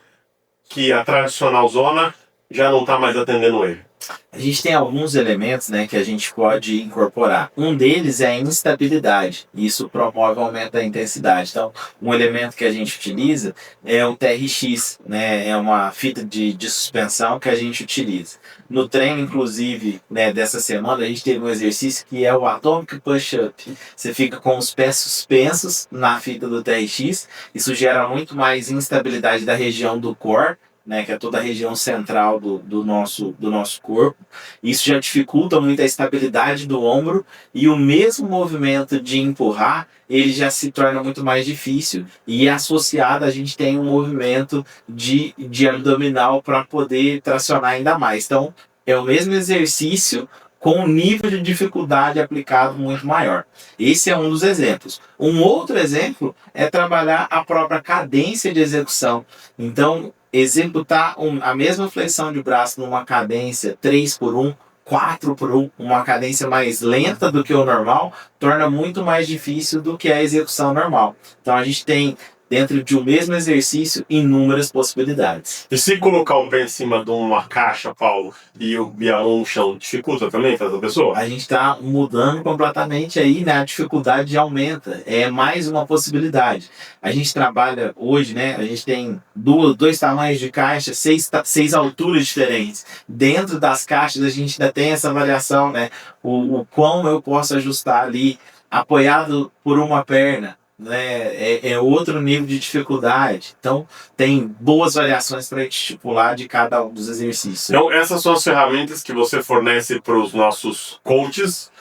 que a tradicional zona já não está mais atendendo ele? A gente tem alguns elementos, né, que a gente pode incorporar. Um deles é a instabilidade. Isso promove o aumento da intensidade. Então, um elemento que a gente utiliza é o TRX, né, é uma fita de suspensão que a gente utiliza. No treino, inclusive, né, dessa semana, a gente teve um exercício que é o Atomic Push-Up. Você fica com os pés suspensos na fita do TRX. Isso gera muito mais instabilidade da região do core, né, que é toda a região central do nosso corpo. Isso já dificulta muito a estabilidade do ombro e o mesmo movimento de empurrar, ele já se torna muito mais difícil e associado a gente tem um movimento de abdominal para poder tracionar ainda mais. Então, é o mesmo exercício com um nível de dificuldade aplicado muito maior. Esse é um dos exemplos. Um outro exemplo é trabalhar a própria cadência de execução. Então, executar a mesma flexão de braço numa cadência 3x1, 4x1, uma cadência mais lenta do que o normal, torna muito mais difícil do que a execução normal. Então a gente tem, dentro de um mesmo exercício, inúmeras possibilidades. E se colocar o pé em cima de uma caixa, Paulo, e o bialão no chão, dificulta também para essa pessoa? A gente está mudando completamente aí, né? A dificuldade aumenta. É mais uma possibilidade. A gente trabalha hoje, né? A gente tem dois tamanhos de caixa, seis alturas diferentes. Dentro das caixas a gente ainda tem essa variação, né? O quão eu posso ajustar ali, apoiado por uma perna, né, é outro nível de dificuldade. Então, tem boas variações para estipular de cada um dos exercícios. Então, essas são as ferramentas que você fornece para os nossos coaches,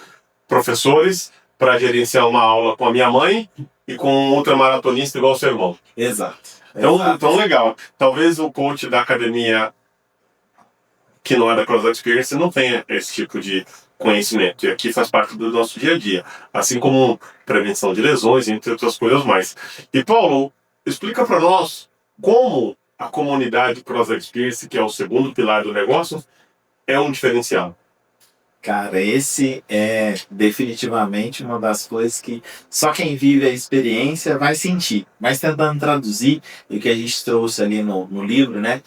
professores, para gerenciar uma aula com a minha mãe e com um ultramaratonista igual o seu irmão. Exato. Então, legal. Talvez o coach da academia que não é da CrossFit Experience não tenha esse tipo de conhecimento. E aqui faz parte do nosso dia a dia. Assim como prevenção de lesões, entre outras coisas mais. E Paulo, explica para nós como a comunidade CrossFit Experience, que é o segundo pilar do negócio, é um diferencial. Cara, esse é definitivamente uma das coisas que só quem vive a experiência vai sentir. Mas tentando traduzir o que a gente trouxe ali no livro, né?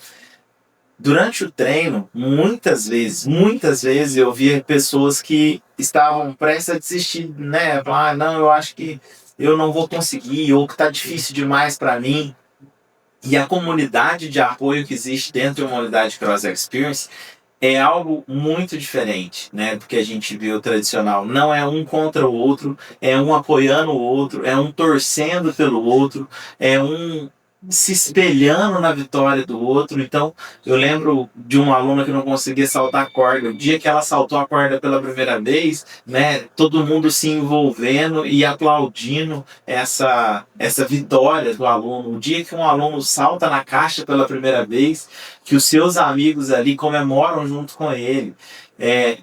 Durante o treino, muitas vezes eu via pessoas que estavam prestes a desistir, né? Falar, não, eu acho que eu não vou conseguir, ou que tá difícil demais para mim. E a comunidade de apoio que existe dentro de uma unidade CrossFit Experience é algo muito diferente, né? Do que a gente vê o tradicional. Não é um contra o outro, é um apoiando o outro, é um torcendo pelo outro, é um se espelhando na vitória do outro. Então, eu lembro de uma aluna que não conseguia saltar a corda. O dia que ela saltou a corda pela primeira vez, né, todo mundo se envolvendo e aplaudindo essa vitória do aluno. O dia que um aluno salta na caixa pela primeira vez, que os seus amigos ali comemoram junto com ele. É,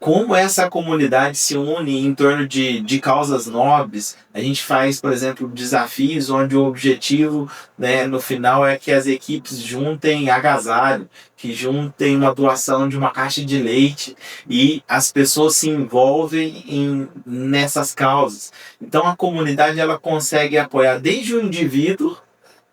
como essa comunidade se une em torno de causas nobres. A gente faz, por exemplo, desafios onde o objetivo, né, no final é que as equipes juntem agasalho, que juntem uma doação de uma caixa de leite e as pessoas se envolvem nessas causas. Então a comunidade ela consegue apoiar desde o indivíduo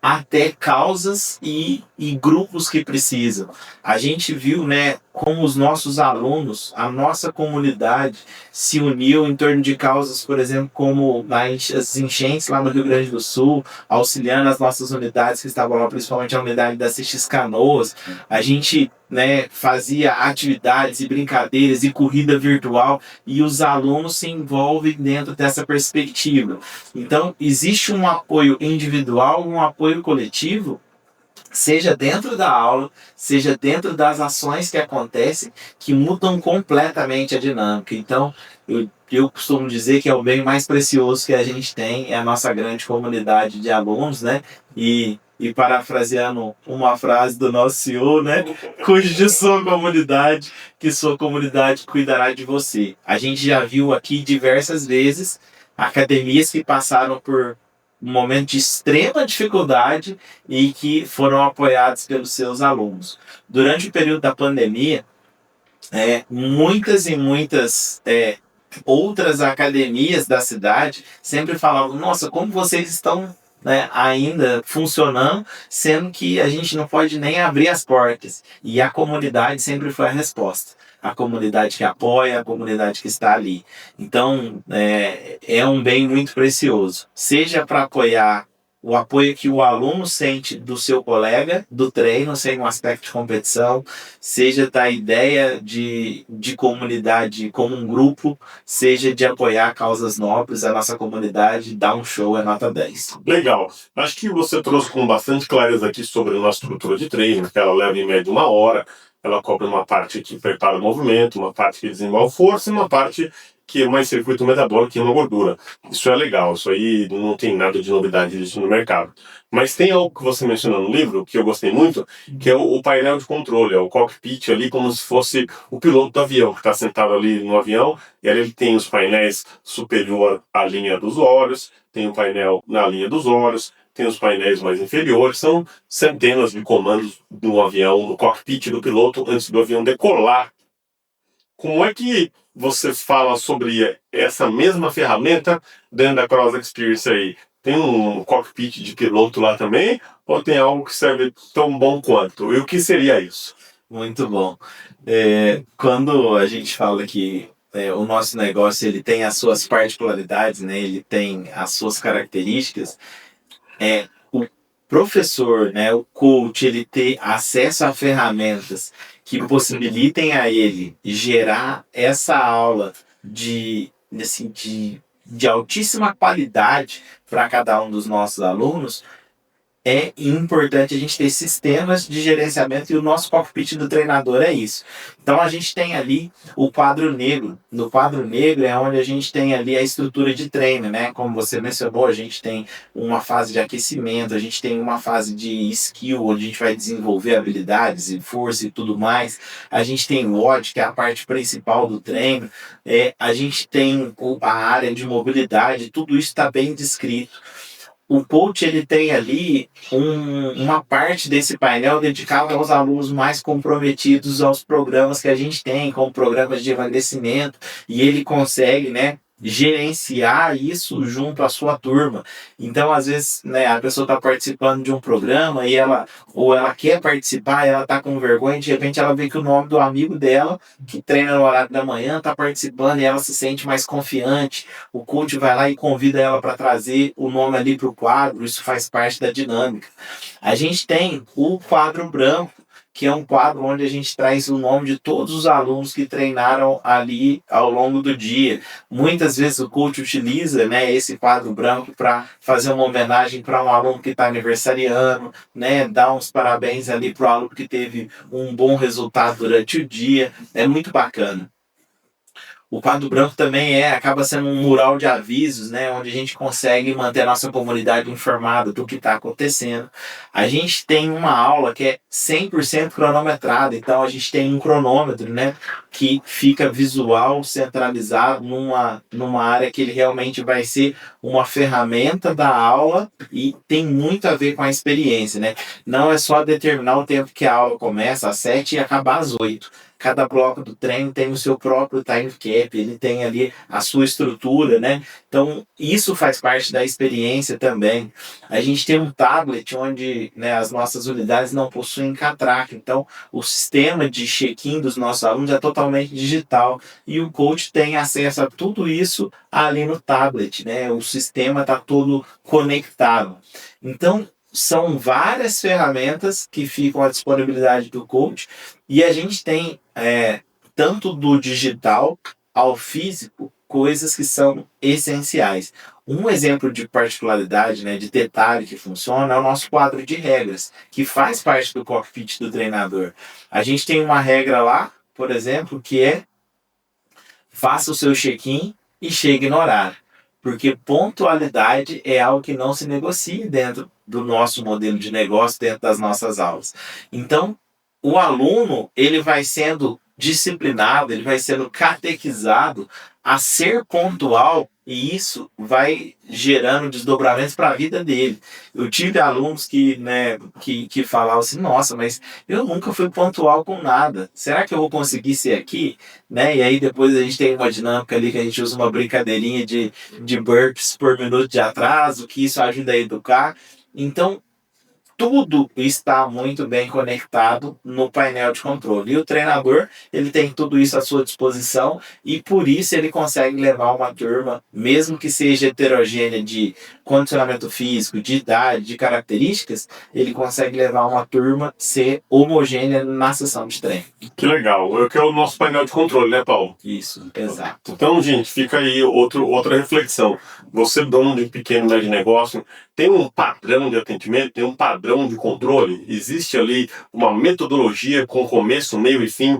até causas e grupos que precisam. A gente viu, né, como os nossos alunos, a nossa comunidade se uniu em torno de causas, por exemplo, como as enchentes lá no Rio Grande do Sul, auxiliando as nossas unidades que estavam lá, principalmente a unidade da CX Canoas. A gente, né, fazia atividades e brincadeiras e corrida virtual e os alunos se envolvem dentro dessa perspectiva. Então, existe um apoio individual, um apoio coletivo, seja dentro da aula, seja dentro das ações que acontecem, que mudam completamente a dinâmica. Então, eu costumo dizer que é o bem mais precioso que a gente tem, é a nossa grande comunidade de alunos, né? E parafraseando uma frase do nosso CEO, né? Cuide de sua comunidade, que sua comunidade cuidará de você. A gente já viu aqui diversas vezes academias que passaram por um momento de extrema dificuldade e que foram apoiados pelos seus alunos. Durante o período da pandemia, muitas e muitas outras academias da cidade sempre falavam: nossa, como vocês estão, né, ainda funcionando, sendo que a gente não pode nem abrir as portas. E a comunidade sempre foi a resposta. A comunidade que apoia, a comunidade que está ali. Então, é um bem muito precioso. Seja para apoiar o apoio que o aluno sente do seu colega, do treino, sem um aspecto de competição, seja da ideia de comunidade como um grupo, seja de apoiar causas nobres. A nossa comunidade dá um show, é nota 10. Legal. Acho que você trouxe com bastante clareza aqui sobre a nossa estrutura de treino, que ela leva em média 1 hora, ela cobre uma parte que prepara o movimento, uma parte que desenvolve força e uma parte que é mais circuito metabólico e uma gordura. Isso é legal, isso aí não tem nada de novidade disso no mercado. Mas tem algo que você mencionou no livro, que eu gostei muito, que é o painel de controle, é o cockpit ali, como se fosse o piloto do avião, que está sentado ali no avião, e ali ele tem os painéis superior à linha dos olhos, tem o painel na linha dos olhos, tem os painéis mais inferiores, são centenas de comandos do avião, no cockpit do piloto, antes do avião decolar. Como é que você fala sobre essa mesma ferramenta dentro da Cross Experience aí? Tem um cockpit de piloto lá também? Ou tem algo que serve tão bom quanto? E o que seria isso? Muito bom. Quando a gente fala que o nosso negócio ele tem as suas particularidades, né? Ele tem as suas características, o professor, né, o coach, ele ter acesso a ferramentas que possibilitem a ele gerar essa aula assim, de altíssima qualidade para cada um dos nossos alunos. É importante a gente ter sistemas de gerenciamento e o nosso cockpit do treinador é isso. Então a gente tem ali o quadro negro. No quadro negro é onde a gente tem ali a estrutura de treino, né? Como você mencionou, a gente tem uma fase de aquecimento, a gente tem uma fase de skill, onde a gente vai desenvolver habilidades e força e tudo mais. A gente tem o WOD, que é a parte principal do treino. A gente tem a área de mobilidade, tudo isso está bem descrito. O coach ele tem ali uma parte desse painel dedicada aos alunos mais comprometidos aos programas que a gente tem, como programas de emagrecimento, e ele consegue, né, gerenciar isso junto à sua turma. Então, às vezes, né, a pessoa está participando de um programa e ela quer participar, ela está com vergonha, de repente ela vê que o nome do amigo dela, que treina no horário da manhã, está participando e ela se sente mais confiante. O coach vai lá e convida ela para trazer o nome ali para o quadro, isso faz parte da dinâmica. A gente tem o quadro branco, que é um quadro onde a gente traz o nome de todos os alunos que treinaram ali ao longo do dia. Muitas vezes o coach utiliza, né, esse quadro branco para fazer uma homenagem para um aluno que está aniversariando, né, dar uns parabéns ali para o aluno que teve um bom resultado durante o dia. É muito bacana. O quadro branco também acaba sendo um mural de avisos, né, onde a gente consegue manter a nossa comunidade informada do que está acontecendo. A gente tem uma aula que é 100% cronometrada, então a gente tem um cronômetro, né, que fica visual, centralizado numa área que ele realmente vai ser uma ferramenta da aula e tem muito a ver com a experiência, né? Não é só determinar o tempo que a aula começa às 7 e acabar às 8. Cada bloco do treino tem o seu próprio time cap, ele tem ali a sua estrutura, né? Então, isso faz parte da experiência também. A gente tem um tablet onde, né, as nossas unidades não possuem catraca, então o sistema de check-in dos nossos alunos é totalmente digital e o coach tem acesso a tudo isso ali no tablet, né? O sistema está todo conectado. Então, são várias ferramentas que ficam à disponibilidade do coach e a gente tem tanto do digital ao físico coisas que são essenciais. Um exemplo de particularidade, né, de detalhe que funciona é o nosso quadro de regras, que faz parte do cockpit do treinador. A gente tem uma regra lá, por exemplo, que é faça o seu check-in e chegue no horário. Porque pontualidade é algo que não se negocia dentro do nosso modelo de negócio, dentro das nossas aulas. Então, o aluno ele vai sendo disciplinado, ele vai sendo catequizado a ser pontual e isso vai gerando desdobramentos para a vida dele. Eu tive alunos que falavam assim, nossa, mas eu nunca fui pontual com nada. Será que eu vou conseguir ser aqui? Né? E aí depois a gente tem uma dinâmica ali que a gente usa uma brincadeirinha de burpees por minuto de atraso, que isso ajuda a educar. Então, tudo está muito bem conectado no painel de controle. E o treinador, ele tem tudo isso à sua disposição e por isso ele consegue levar uma turma, mesmo que seja heterogênea de condicionamento físico, de idade, de características, ele consegue levar uma turma ser homogênea na sessão de treino. Que legal. Que é o nosso painel de controle, né, Paulo? Isso, exato. Então, gente, fica aí outra reflexão. Você, dono de um pequeno e médio negócio, tem um padrão de atendimento, tem um padrão de controle. Existe ali uma metodologia com começo, meio e fim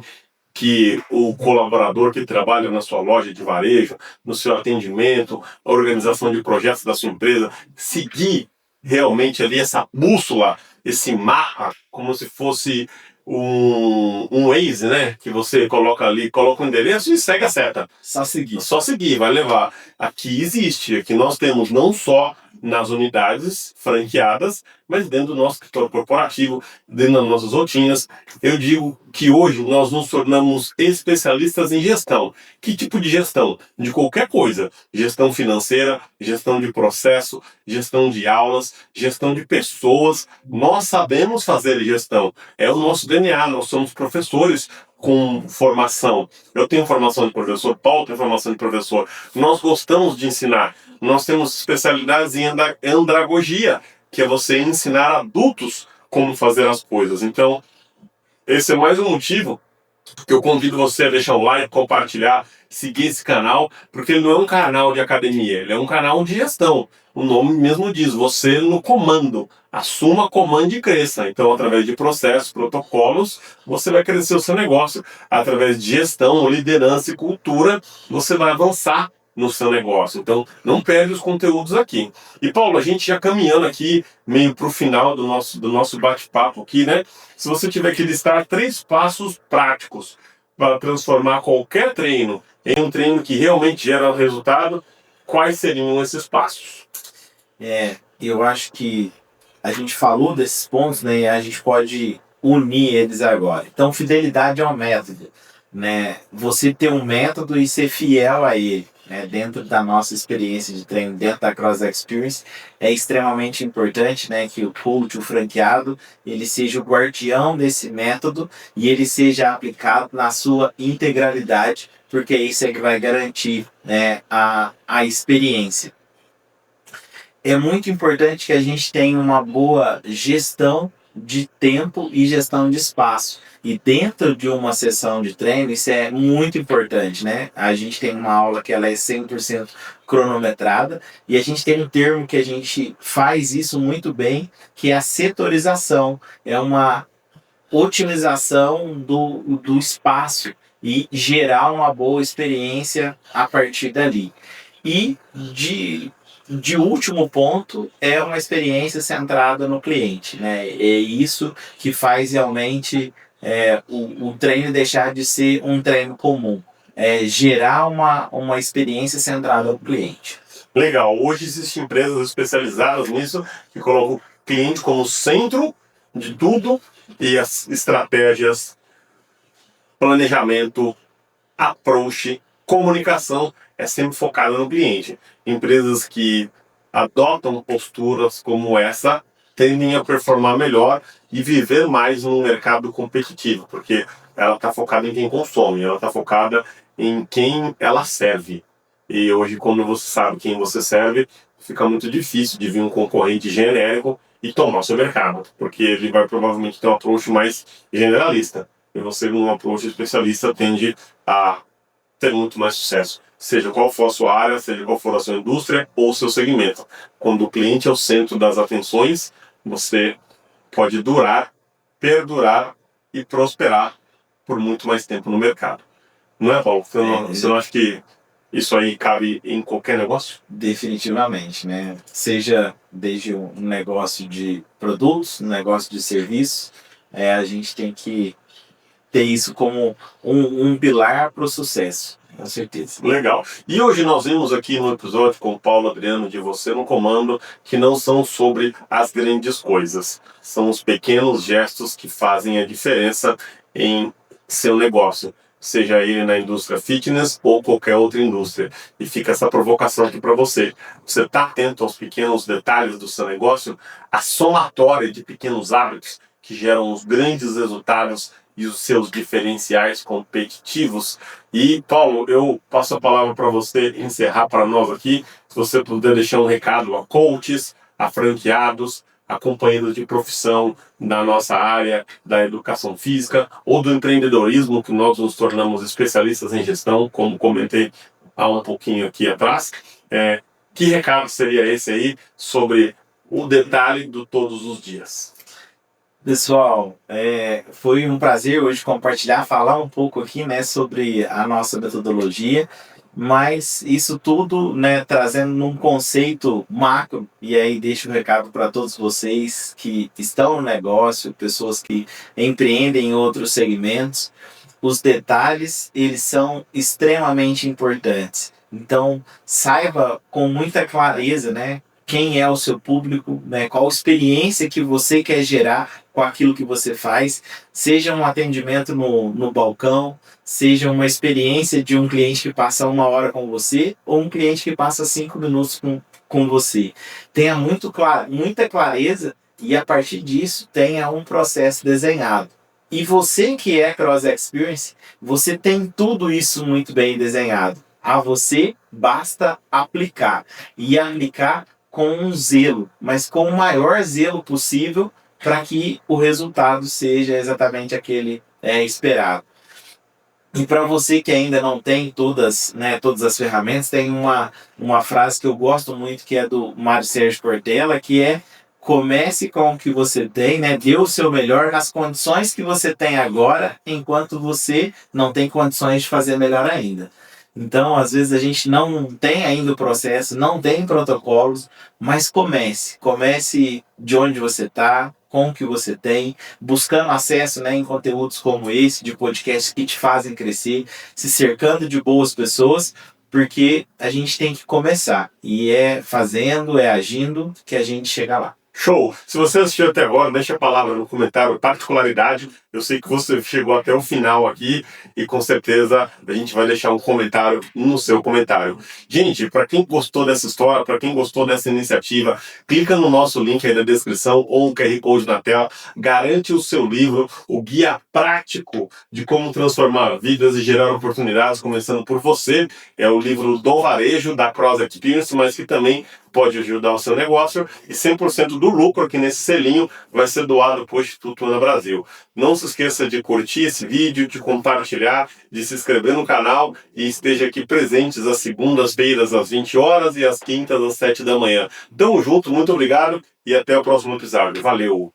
que o colaborador que trabalha na sua loja de varejo, no seu atendimento, a organização de projetos da sua empresa, seguir realmente ali essa bússola, esse mapa, como se fosse um Waze, né? Que você coloca ali, coloca o endereço e segue a seta. Só seguir. Só seguir, vai levar. Aqui existe, aqui nós temos não só nas unidades franqueadas, mas dentro do nosso escritório corporativo, dentro das nossas rotinas. Eu digo que hoje nós nos tornamos especialistas em gestão. Que tipo de gestão? De qualquer coisa. Gestão financeira, gestão de processo, gestão de aulas, gestão de pessoas. Nós sabemos fazer gestão. É o nosso DNA, nós somos professores com formação. Eu tenho formação de professor, Paulo tem formação de professor. Nós gostamos de ensinar. Nós temos especialidades em andragogia, que é você ensinar adultos como fazer as coisas. Então, esse é mais um motivo que eu convido você a deixar um like, compartilhar, seguir esse canal, porque ele não é um canal de academia, ele é um canal de gestão. O nome mesmo diz, você no comando. Assuma, comande e cresça. Então, através de processos, protocolos, você vai crescer o seu negócio. Através de gestão, liderança e cultura, você vai avançar no seu negócio. Então, não perde os conteúdos aqui. E, Paulo, a gente já caminhando aqui, meio para o final do nosso bate-papo aqui, né? Se você tiver que listar 3 passos práticos para transformar qualquer treino em um treino que realmente gera resultado, quais seriam esses passos? Eu acho que a gente falou desses pontos, né? E a gente pode unir eles agora. Então, fidelidade ao método, né? Você ter um método e ser fiel a ele, né? Dentro da nossa experiência de treino, dentro da Cross Experience, é extremamente importante, né? Que o coach, o franqueado, ele seja o guardião desse método e ele seja aplicado na sua integralidade, porque isso é que vai garantir, né, a experiência. É muito importante que a gente tenha uma boa gestão de tempo e gestão de espaço. E dentro de uma sessão de treino, isso é muito importante, né? A gente tem uma aula que ela é 100% cronometrada e a gente tem um termo que a gente faz isso muito bem, que é a setorização. É uma otimização do espaço e gerar uma boa experiência a partir dali. E de último ponto é uma experiência centrada no cliente, né? É isso que faz realmente o treino deixar de ser um treino comum. É gerar uma experiência centrada no cliente. Legal. Hoje existem empresas especializadas nisso que colocam o cliente como centro de tudo e as estratégias, planejamento, approach, comunicação é sempre focada no cliente. Empresas que adotam posturas como essa tendem a performar melhor e viver mais num mercado competitivo, porque ela está focada em quem consome, ela está focada em quem ela serve. E hoje, quando você sabe quem você serve, fica muito difícil de vir um concorrente genérico e tomar o seu mercado, porque ele vai provavelmente ter um approach mais generalista. E você, num approach especialista, tende a ter muito mais sucesso, seja qual for a sua área, seja qual for a sua indústria ou o seu segmento. Quando o cliente é o centro das atenções, você pode durar, perdurar e prosperar por muito mais tempo no mercado. Não é, Paulo? Você não acha que isso aí cabe em qualquer negócio? Definitivamente, né? Seja desde um negócio de produtos, um negócio de serviços, a gente tem que ter isso como um pilar para o sucesso, com certeza. Legal. E hoje nós vimos aqui no episódio com o Paulo Adriano de Você no Comando que não são sobre as grandes coisas, são os pequenos gestos que fazem a diferença em seu negócio, seja ele na indústria fitness ou qualquer outra indústria. E fica essa provocação aqui para você. Você está atento aos pequenos detalhes do seu negócio? A somatória de pequenos hábitos que geram os grandes resultados e os seus diferenciais competitivos. E, Paulo, eu passo a palavra para você encerrar para nós aqui. Se você puder deixar um recado a coaches, a franqueados, a companheiros de profissão na nossa área da educação física ou do empreendedorismo, que nós nos tornamos especialistas em gestão, como comentei há um pouquinho aqui atrás. Que recado seria esse aí sobre o detalhe do todos os dias? Pessoal, foi um prazer hoje compartilhar, falar um pouco aqui, né, sobre a nossa metodologia, mas isso tudo, né, trazendo num conceito macro, e aí deixo o recado para todos vocês que estão no negócio, pessoas que empreendem em outros segmentos. Os detalhes, eles são extremamente importantes. Então, saiba com muita clareza, né, quem é o seu público, né, qual experiência que você quer gerar com aquilo que você faz, seja um atendimento no balcão, seja uma experiência de um cliente que passa 1 hora com você ou um cliente que passa 5 minutos com você. Tenha muita clareza e a partir disso tenha um processo desenhado. E você que é Cross Experience, você tem tudo isso muito bem desenhado. A você basta aplicar. E aplicar com um zelo, mas com o maior zelo possível para que o resultado seja exatamente aquele esperado. E para você que ainda não tem todas as ferramentas, tem uma frase que eu gosto muito, que é do Mário Sérgio Cortella, que é: comece com o que você tem, né? Dê o seu melhor nas condições que você tem agora, enquanto você não tem condições de fazer melhor ainda. Então, às vezes a gente não tem ainda o processo, não tem protocolos, mas comece de onde você está, com o que você tem, buscando acesso, né, em conteúdos como esse, de podcasts que te fazem crescer, se cercando de boas pessoas, porque a gente tem que começar, e é fazendo, é agindo que a gente chega lá. Show! Se você assistiu até agora, deixa a palavra no comentário particularidade Eu sei que você chegou até o final aqui e com certeza a gente vai deixar um comentário no seu comentário. Gente, para quem gostou dessa história, para quem gostou dessa iniciativa, clica no nosso link aí na descrição ou no QR Code na tela, garante o seu livro, o guia prático de como transformar vidas e gerar oportunidades, começando por você. É o livro do varejo, da Cross Experience, mas que também pode ajudar o seu negócio, e 100% do lucro aqui nesse selinho vai ser doado para o Instituto Ana Brasil. Não se esqueça de curtir esse vídeo, de compartilhar, de se inscrever no canal e esteja aqui presentes às segundas-feiras às 20 horas e às quintas às 7 da manhã. Tamo junto, muito obrigado e até o próximo episódio. Valeu!